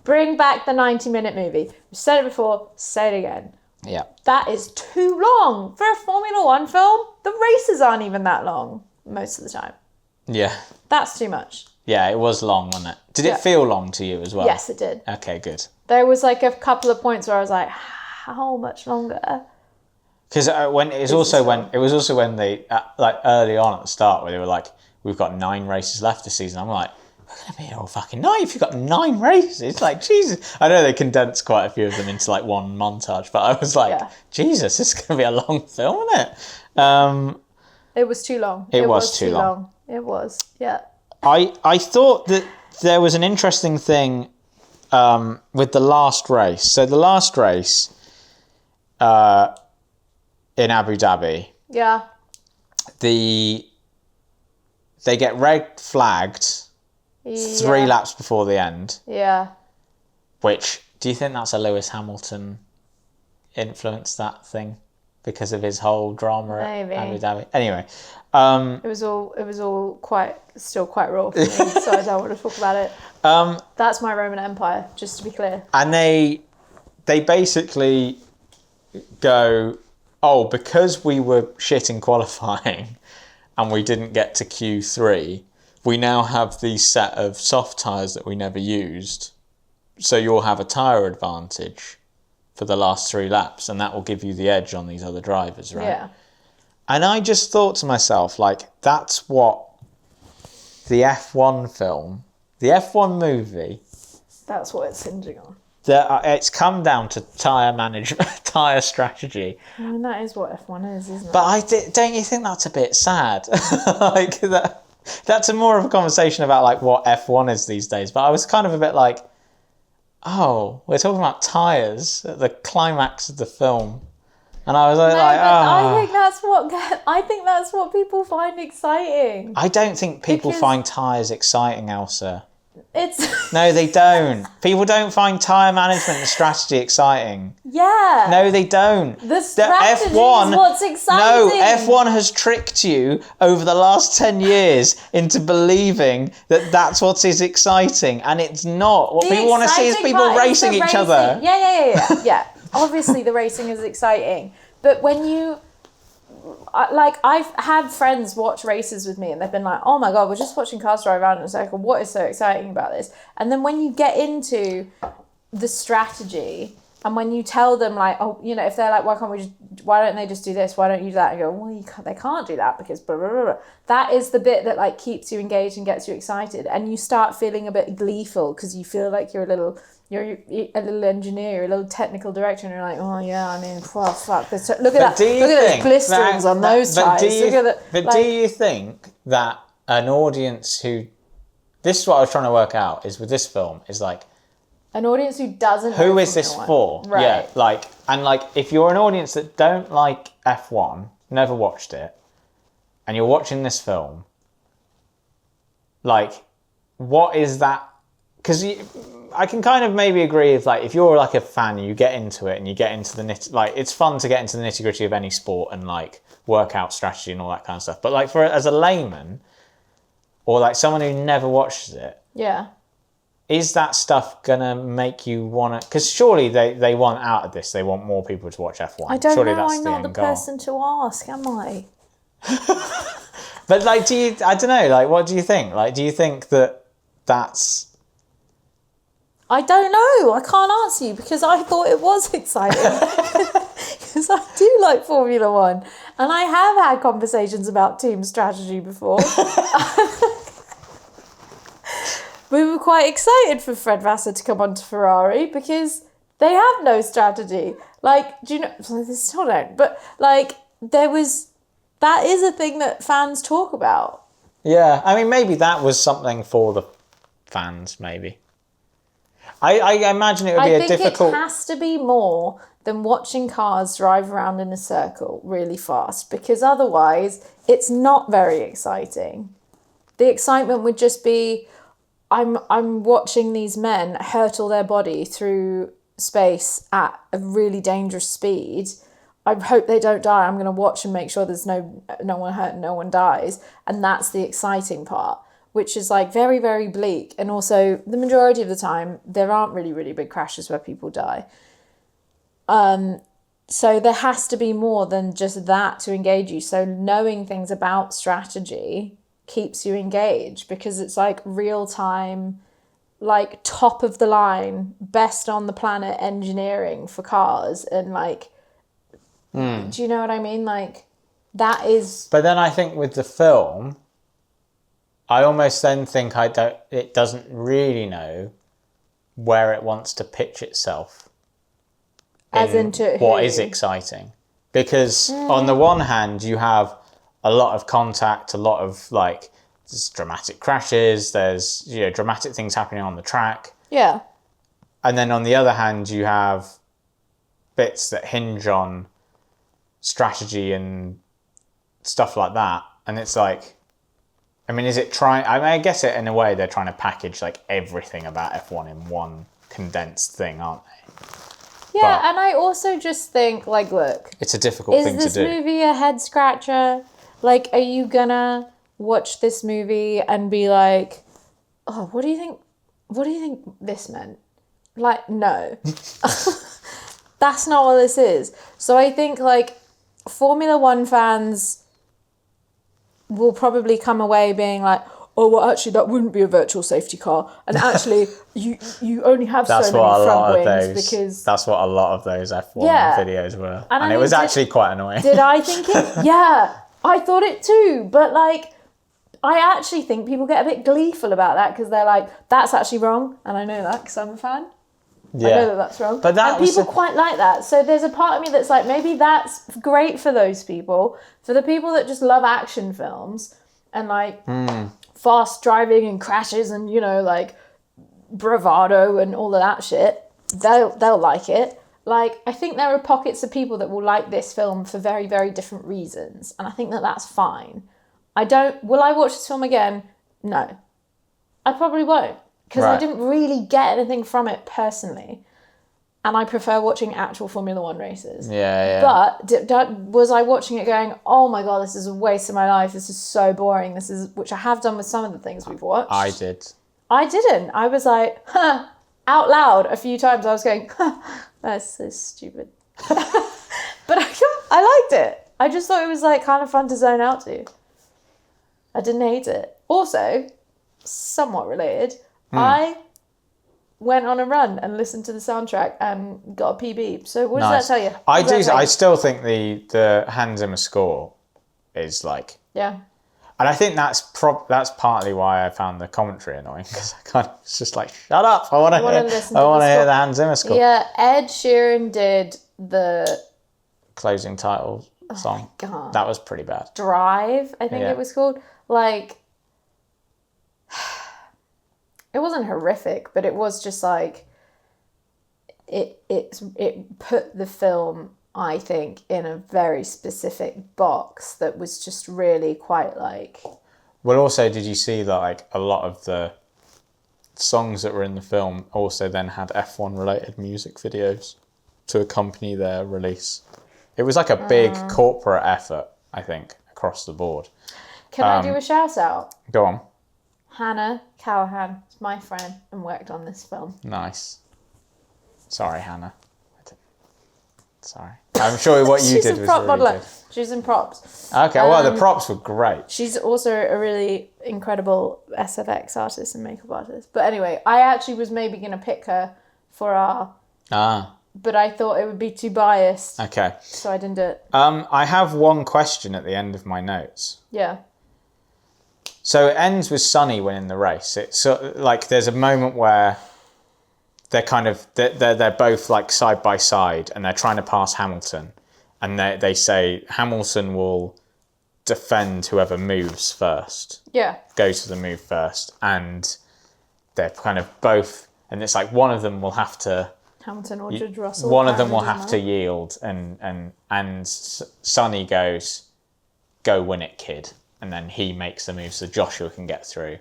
Bring back the 90-minute movie. We've said it before, say it again. Yeah. That is too long. For a Formula One film, the races aren't even that long most of the time. Yeah. That's too much. Yeah, it was long, wasn't it? Did it feel long to you as well? Yes, it did. Okay, good. There was like a couple of points where I was like, how much longer? Because when it was also when they like early on at the start where they were like, we've got 9 races left this season. I'm like, we're gonna be here all fucking night if you've got 9 races. Like, Jesus. I know they condensed quite a few of them into like one montage, but I was like, Jesus, this is gonna be a long film, isn't it? It was too long. It was too long. It was, yeah. I thought that there was an interesting thing with the last race. So the last race in Abu Dhabi, Yeah. they get red flagged 3 laps before the end. Yeah. Which, do you think that's a Lewis Hamilton influenced that thing because of his whole drama Maybe. at Abu Dhabi? Anyway, It was all still quite raw for me, so I don't want to talk about it. That's my Roman Empire, just to be clear. and they basically go, oh, because we were shit in qualifying and we didn't get to Q3, we now have these set of soft tyres that we never used, so you'll have a tyre advantage for the last 3 laps, and that will give you the edge on these other drivers, right? Yeah. And I just thought to myself, like, that's what the F1 film, the F1 movie, That's what it's hinging on. it's come down to tyre management, tyre strategy. I mean, that is what F1 is, isn't it? But don't you think that's a bit sad? Like, that's a more of a conversation about like what F1 is these days. But I was kind of a bit like, oh, we're talking about tyres at the climax of the film. And I was like, I think that's what people find exciting. I don't think people Because- find tyres exciting, Elsa. It's No, they don't. People don't find tyre management and strategy exciting. yeah. No, they don't. The strategy is what's exciting. No, F1 has tricked you over the last 10 years into believing that that's what is exciting, and it's not. What people want to see is people racing each other. Yeah. Obviously, the racing is exciting, but when you I've had friends watch races with me and they've been like, oh my god, we're just watching cars drive around in a circle, what is so exciting about this? And then when you get into the strategy and when you tell them like, oh, you know, if they're like, why don't they just do this, why don't you do that, and go, well, they can't do that because blah, blah, blah, blah. That is the bit that like keeps you engaged and gets you excited, and you start feeling a bit gleeful because you feel like you're a little engineer, you're a little technical director, and you're like, oh yeah, I mean, well, fuck. Look at that. Look at those blisterings on those tyres. Do you think that an audience who, this is what I was trying to work out, is with this film, is like, an audience who doesn't who is this for? Right. Yeah, like, and like, if you're an audience that don't like F1, never watched it, and you're watching this film, like, what is that? Because I can kind of maybe agree with, like, if you're like a fan, you get into it and you get into the like, it's fun to get into the nitty gritty of any sport and like work out strategy and all that kind of stuff. But like, as a layman or like someone who never watches it, yeah, is that stuff gonna make you wanna? Because surely they want out of this. They want more people to watch F1. I don't surely know. That's I'm the not the end goal. person to ask, am I? But like, I don't know. Like, what do you think? Like, do you think that that's? I don't know. I can't answer you because I thought it was exciting. Because I do like Formula One. And I have had conversations about team strategy before. We were quite excited for Fred Vassar to come onto Ferrari because they have no strategy. Like, do you know, they still don't, but like, that is a thing that fans talk about. Yeah, I mean, maybe that was something for the fans, maybe. I imagine it would be a difficult... it has to be more than watching cars drive around in a circle really fast, because otherwise it's not very exciting. The excitement would just be, I'm watching these men hurtle their body through space at a really dangerous speed. I hope they don't die. I'm going to watch and make sure there's no one hurt and no one dies. And that's the exciting part, which is like very, very bleak. And also the majority of the time, there aren't really, really big crashes where people die. So there has to be more than just that to engage you. So knowing things about strategy keeps you engaged because it's like real time, like top of the line, best on the planet engineering for cars. And like, do you know what I mean? Like that is... But then I think with the film, I almost then think it doesn't really know where it wants to pitch itself. As into what is exciting. Because on the one hand, you have a lot of contact, a lot of like, there's dramatic crashes, there's, you know, dramatic things happening on the track. Yeah. And then on the other hand, you have bits that hinge on strategy and stuff like that. And it's like, I mean, is it trying... I mean, I guess it in a way they're trying to package like everything about F1 in one condensed thing, aren't they? Yeah, and I also just think, like, look... It's a difficult thing to do. Is this movie a head scratcher? Like, are you gonna watch this movie and be like, oh, what do you think this meant? Like, no. That's not what this is. So I think, like, Formula One fans will probably come away being like, oh, well, actually, that wouldn't be a virtual safety car. And actually, you only have so many front wings because... That's what a lot of those F1 videos were. And it was actually quite annoying. Did I think it? Yeah, I thought it too. But, like, I actually think people get a bit gleeful about that because they're like, that's actually wrong. And I know that because I'm a fan. Yeah. I know that that's wrong. But people quite like that. So there's a part of me that's like, maybe that's great for those people. For the people that just love action films and, like... fast driving and crashes and, you know, like bravado and all of that shit, they'll like it. Like, I think there are pockets of people that will like this film for very, very different reasons. And I think that that's fine. Will I watch this film again? No. I probably won't. because I Right. didn't really get anything from it personally. And I prefer watching actual Formula One races. Yeah. But was I watching it going, oh my God, this is a waste of my life. This is so boring. Which I have done with some of the things we've watched. I did. I didn't. I was like, huh, out loud a few times. I was going, huh, that's so stupid. But I liked it. I just thought it was like kind of fun to zone out to. I didn't hate it. Also, somewhat related, I went on a run and listened to the soundtrack and got a PB. So what does that tell you? I still think the Hans Zimmer score is like... Yeah. And I think that's partly why I found the commentary annoying, because I kind of was just like, shut up, I want to hear the Hans Zimmer score. Yeah, Ed Sheeran did the... closing title song. Oh my God. That was pretty bad. Drive, I think it was called. Like... It wasn't horrific, but it was just like it put the film, I think, in a very specific box that was just really quite like... Well, also, did you see that like a lot of the songs that were in the film also then had F1 related music videos to accompany their release? It was like a big corporate effort, I think, across the board. Can I do a shout out? Go on. Hannah Callahan is my friend and worked on this film. Nice. Sorry, Hannah. Sorry. I'm sure what you did was prop really modeler. good. She's in props. Okay, well, the props were great. She's also a really incredible SFX artist and makeup artist. But anyway, I actually was maybe going to pick her for our... But I thought it would be too biased. Okay. So I didn't do it. I have one question at the end of my notes. Yeah. So it ends with Sonny winning the race. It's like there's a moment where they're both like side by side and they're trying to pass Hamilton, and they say Hamilton will defend whoever moves first. Yeah. Go to the move first, and they're kind of both, and it's like one of them will have to. Hamilton or Judge Russell. One of them will have to yield, and Sonny goes, "Go win it, kid." And then he makes the move so Joshua can get through.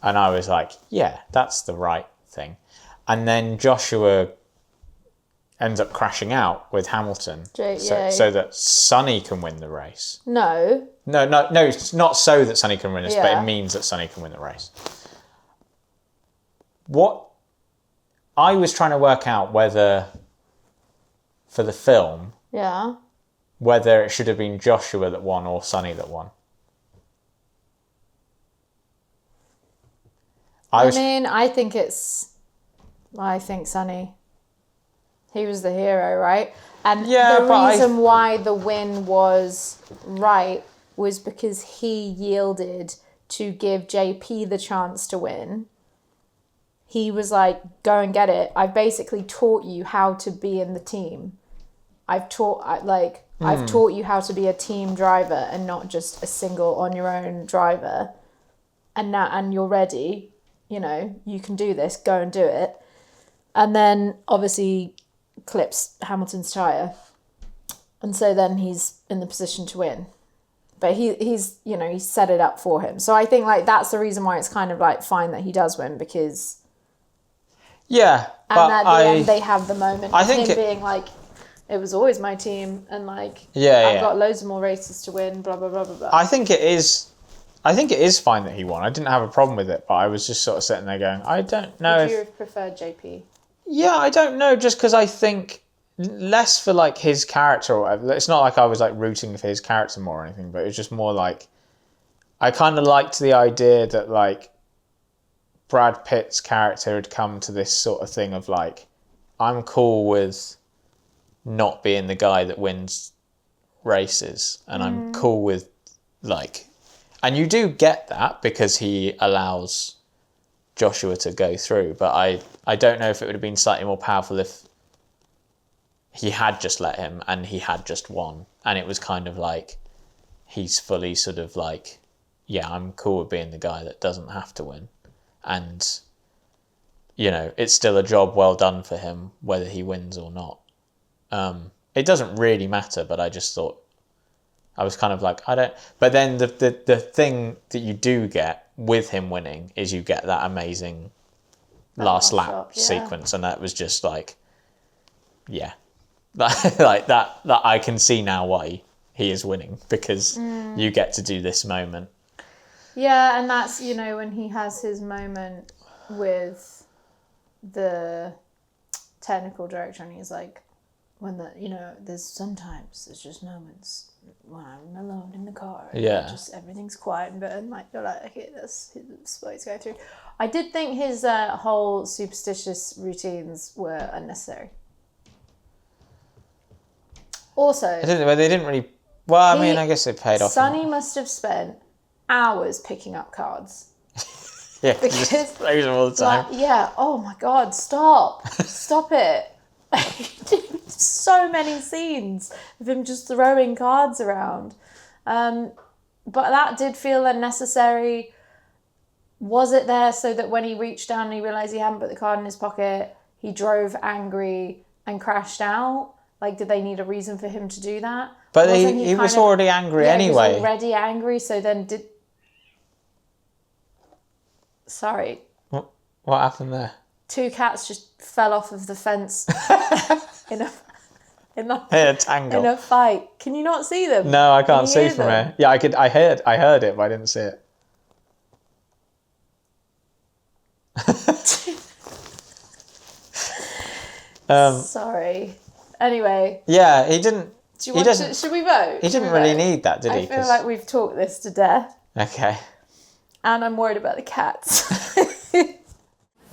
And I was like, yeah, that's the right thing. And then Joshua ends up crashing out with Hamilton so that Sonny can win the race. No. No, it's not so that Sonny can win this, but it means that Sonny can win the race. What I was trying to work out whether, for the film, whether it should have been Joshua that won or Sonny that won. I think Sonny. He was the hero, right? And the reason why the win was right was because he yielded to give JP the chance to win. He was like, go and get it. I've basically taught you how to be in the team. I've taught you how to be a team driver and not just a single on your own driver. And you're ready. You know, you can do this, go and do it. And then obviously clips Hamilton's tyre. And so then he's in the position to win. But he's set it up for him. So I think like that's the reason why it's kind of like fine that he does win, because... Yeah, and at the end they have the moment of him being like, it was always my team, and like, I've got loads of more races to win, blah, blah, blah, blah, blah. I think it is fine that he won. I didn't have a problem with it, but I was just sort of sitting there going, I don't know. Would you have preferred JP? Yeah, I don't know, just because I think less for like his character or whatever. It's not like I was like rooting for his character more or anything, but it was just more like I kind of liked the idea that like Brad Pitt's character had come to this sort of thing of like, I'm cool with not being the guy that wins races, and I'm cool with like, and you do get that because he allows Joshua to go through, but I don't know if it would have been slightly more powerful if he had just let him and he had just won, and it was kind of like he's fully sort of like, yeah, I'm cool with being the guy that doesn't have to win, and it's still a job well done for him whether he wins or not. It doesn't really matter, but I just thought I was kind of like, I don't. But then the thing that you do get with him winning is you get that amazing last lap shot, yeah. sequence, and that was just like, yeah, like that I can see now why he is winning, because you get to do this moment. Yeah, and that's, you know, when he has his moment with the technical director, and he's like, when there's just moments when I'm alone in the car. And just everything's quiet and like you're like, okay, that's what he's going through. I did think his whole superstitious routines were unnecessary. Also, They didn't really. Well, I mean, I guess it paid off. Sonny must have spent hours picking up cards. Yeah, because just throws them all the time. Oh my God, stop it. So many scenes of him just throwing cards around. But that did feel unnecessary. Was it there so that when he reached down and he realised he hadn't put the card in his pocket, he drove angry and crashed out? Like, did they need a reason for him to do that? But he was already angry anyway. He was already angry, so then did... Sorry. What happened there? 2 cats just fell off of the fence in a tangle. In a fight. Can you not see them? No, I can't see from here. Yeah, I heard it, but I didn't see it. Sorry. Anyway. Yeah, he didn't. Should we vote? He didn't really need that, did he? I feel like we've talked this to death. Okay. And I'm worried about the cats.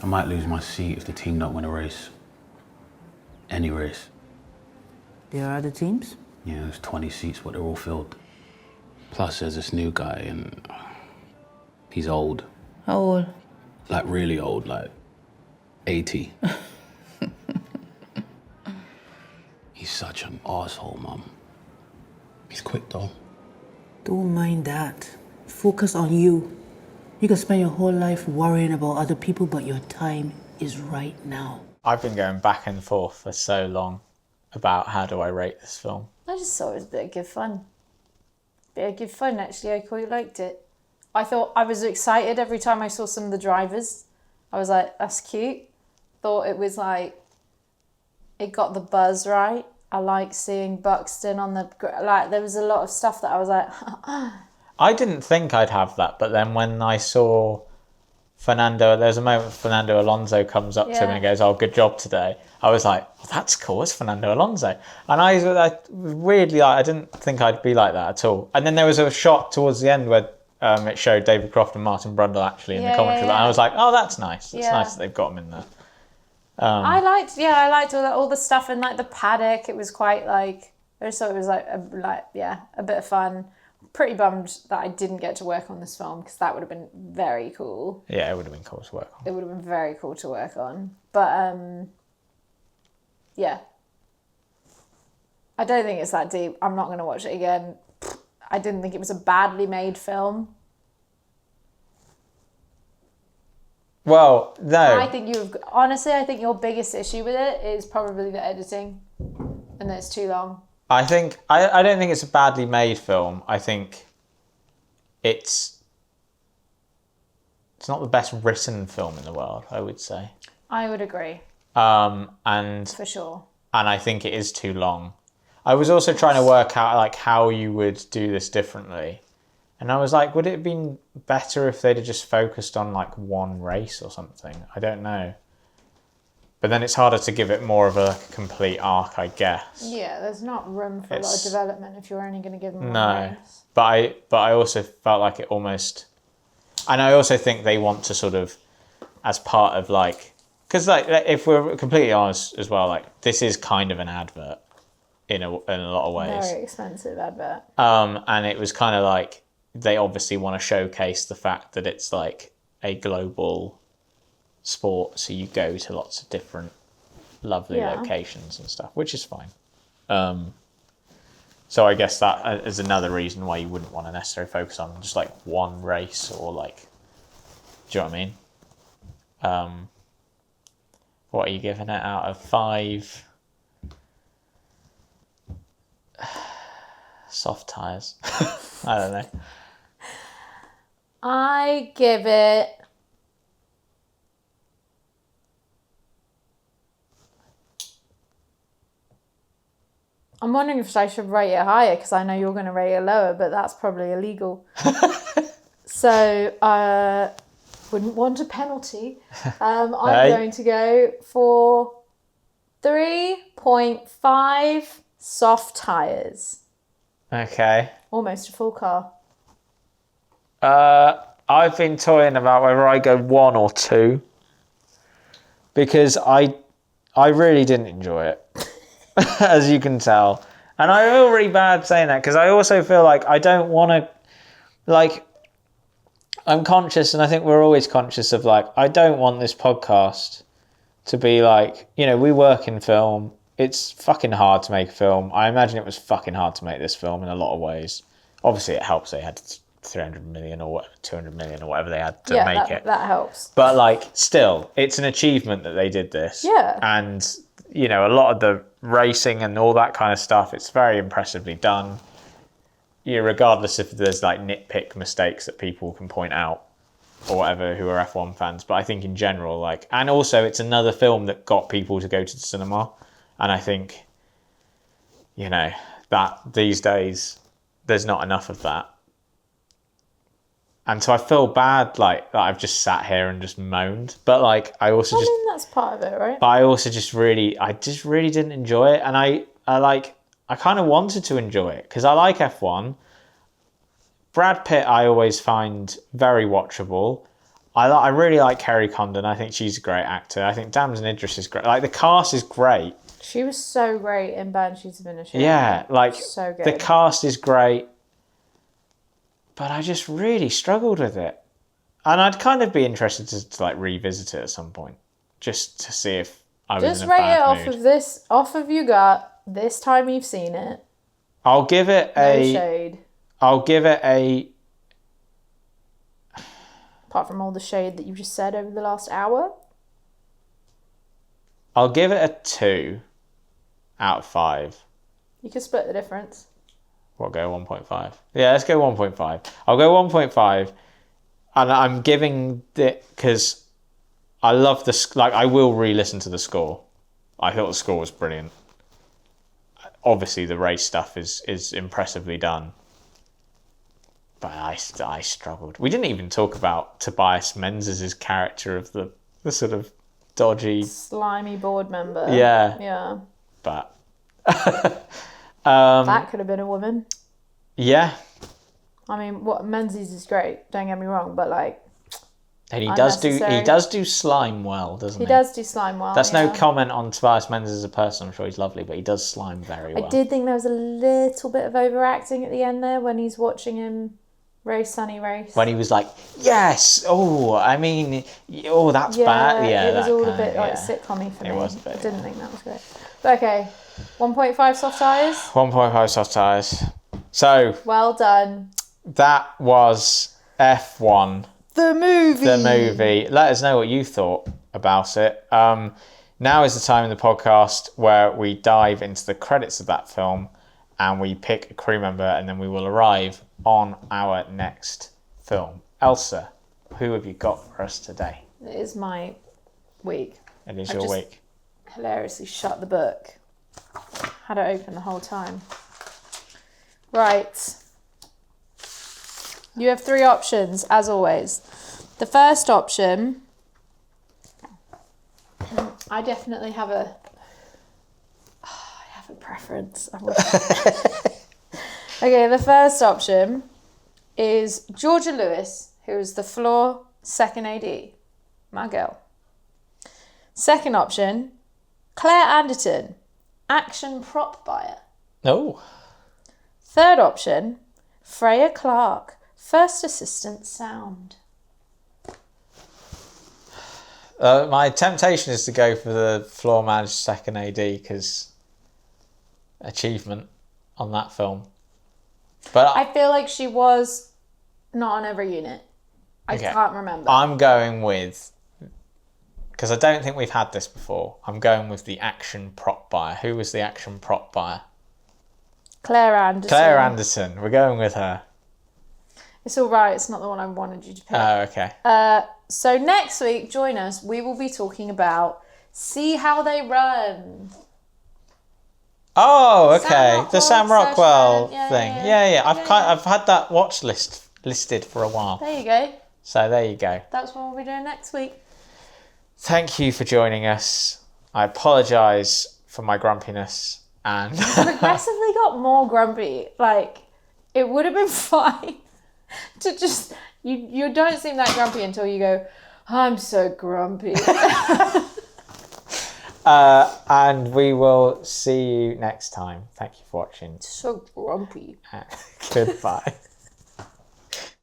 I might lose my seat if the team don't win a race. Any race. There are other teams? Yeah, there's 20 seats, but they're all filled. Plus, there's this new guy, and he's old. How old? Like, really old, like 80. He's such an asshole, Mum. He's quick, though. Don't mind that. Focus on you. You can spend your whole life worrying about other people, but your time is right now. I've been going back and forth for so long about how do I rate this film. I just thought it was a bit of good fun. Actually. I quite liked it. I thought I was excited every time I saw some of the drivers. I was like, that's cute. Thought it was like, it got the buzz right. I like seeing Buxton on the, like, there was a lot of stuff that I was like, I didn't think I'd have that, but then when I saw Fernando, there's a moment Fernando Alonso comes up to him and goes, "Oh, good job today." I was like, "Oh, that's cool. It's Fernando Alonso." And I weirdly, I didn't think I'd be like that at all. And then there was a shot towards the end where it showed David Croft and Martin Brundle actually in the commentary, and I was like, "Oh, that's nice. It's nice that they've got them in there." I liked all the stuff in like the paddock. It was quite like, I just thought it was a bit of fun. Pretty bummed that I didn't get to work on this film, because that would have been very cool. Yeah, it would have been cool to work on. It would have been very cool to work on. But yeah. I don't think it's that deep. I'm not going to watch it again. I didn't think it was a badly made film. Well, no. I think your biggest issue with it is probably the editing, and that it's too long. I don't think it's a badly made film. I think it's not the best written film in the world, I would say. I would agree. And for sure. And I think it is too long. I was also trying to work out like how you would do this differently. And I was like, would it have been better if they'd have just focused on like one race or something? I don't know. But then it's harder to give it more of a complete arc, I guess. Yeah, there's not room for a lot of development if you're only going to give them one race. But I also felt like it almost... And I also think they want to sort of, as part of like... Because like, if we're completely honest as well, like this is kind of an advert in a lot of ways. Very expensive advert. And it was kind of like, they obviously want to showcase the fact that it's like a global sport, so you go to lots of different lovely locations and stuff, which is fine. So I guess that is another reason why you wouldn't want to necessarily focus on just like one race, or like, do you know what I mean? What are you giving it out of 5? Soft tyres. I don't know. I give it... I'm wondering if I should rate it higher because I know you're going to rate it lower, but that's probably illegal. So I wouldn't want a penalty. I'm going to go for 3.5 soft tyres. Okay. Almost a full car. I've been toying about whether I go 1 or 2 because I really didn't enjoy it. As you can tell. And I feel really bad saying that because I also feel like I don't want to, like, I'm conscious, and I think we're always conscious of, like, I don't want this podcast to be like, you know, we work in film. It's fucking hard to make a film. I imagine it was fucking hard to make this film in a lot of ways. Obviously, it helps they had 300 million or 200 million or whatever they had to make it. That helps. But, like, still, it's an achievement that they did this. Yeah. And, you know, a lot of the racing and all that kind of stuff, it's very impressively done. You know, regardless if there's, like, nitpick mistakes that people can point out or whatever who are F1 fans. But I think in general, like... And also, it's another film that got people to go to the cinema. And I think, you know, that these days, there's not enough of that. And so I feel bad, like, that I've just sat here and just moaned. But, like, I mean, that's part of it, right? But I also just really didn't enjoy it. And I kind of wanted to enjoy it because I like F1. Brad Pitt, I always find very watchable. I really like Kerry Condon. I think she's a great actor. I think Damson Idris is great. Like, the cast is great. She was so great in Banshees of Inisherin. Yeah, like, so good. The cast is great. But I just really struggled with it. And I'd kind of be interested to like revisit it at some point. Just to see if I was just in a bad rate it off of your gut, this time you've seen it. I'll give it No shade. I'll give it a... Apart from all the shade that you just said over the last hour. I'll give it a 2 out of 5. You can split the difference. We'll go 1.5. Yeah, let's go 1.5. I'll go 1.5. And I'm giving it because I love the... Like, I will re-listen to the score. I thought the score was brilliant. Obviously, the race stuff is impressively done. But I struggled. We didn't even talk about Tobias Menzies' character of the sort of dodgy... Slimy board member. Yeah. Yeah. But... that could have been a woman. Yeah. I mean, Menzies is great. Don't get me wrong, but like, and he does do slime well, doesn't he? He does do slime well. That's no comment on Tobias Menzies as a person. I'm sure he's lovely, but he does slime very well. I did think there was a little bit of overacting at the end there when he's watching him race Sonny race. When he was like, "Yes, oh, I mean, oh, that's bad." Yeah, it was all a bit like sitcom-y for me. It was a bit. I didn't think that was great. But okay, 1.5 soft tyres. 1.5 soft tyres. So well done. That was F1. The movie. Let us know what you thought about it. Now is the time in the podcast where we dive into the credits of that film and we pick a crew member and then we will arrive on our next film. Elsa, who have you got for us today? It is my week. It is your week. Hilariously shut the book. Had it open the whole time. Right. You have 3 options, as always. The first option, I definitely have a preference. Okay, the first option is Georgia Lewis, who is the floor second AD, my girl. Second option, Claire Anderton, action prop buyer. Oh. Third option, Freya Clark, first assistant sound. My temptation is to go for the floor manager second AD because achievement on that film. But I feel like she was not on every unit. I can't remember. I'm going with, because I don't think we've had this before, I'm going with the action prop buyer. Who was the action prop buyer? Claire Anderson. Claire Anderson. We're going with her. It's all right. It's not the one I wanted you to pick. Oh, okay. So next week, join us. We will be talking about See How They Run. Oh, Sam okay. Rockwell The Sam Rockwell session. Yeah, thing. yeah. Yeah. I've had that watch list listed for a while. There you go. So there you go. That's what we'll be doing next week. Thank you for joining us. I apologise for my grumpiness and Progressively got more grumpy. Like, it would have been fine to just... You don't seem that grumpy until you go, I'm so grumpy. and we will see you next time. Thank you for watching. So grumpy. Goodbye.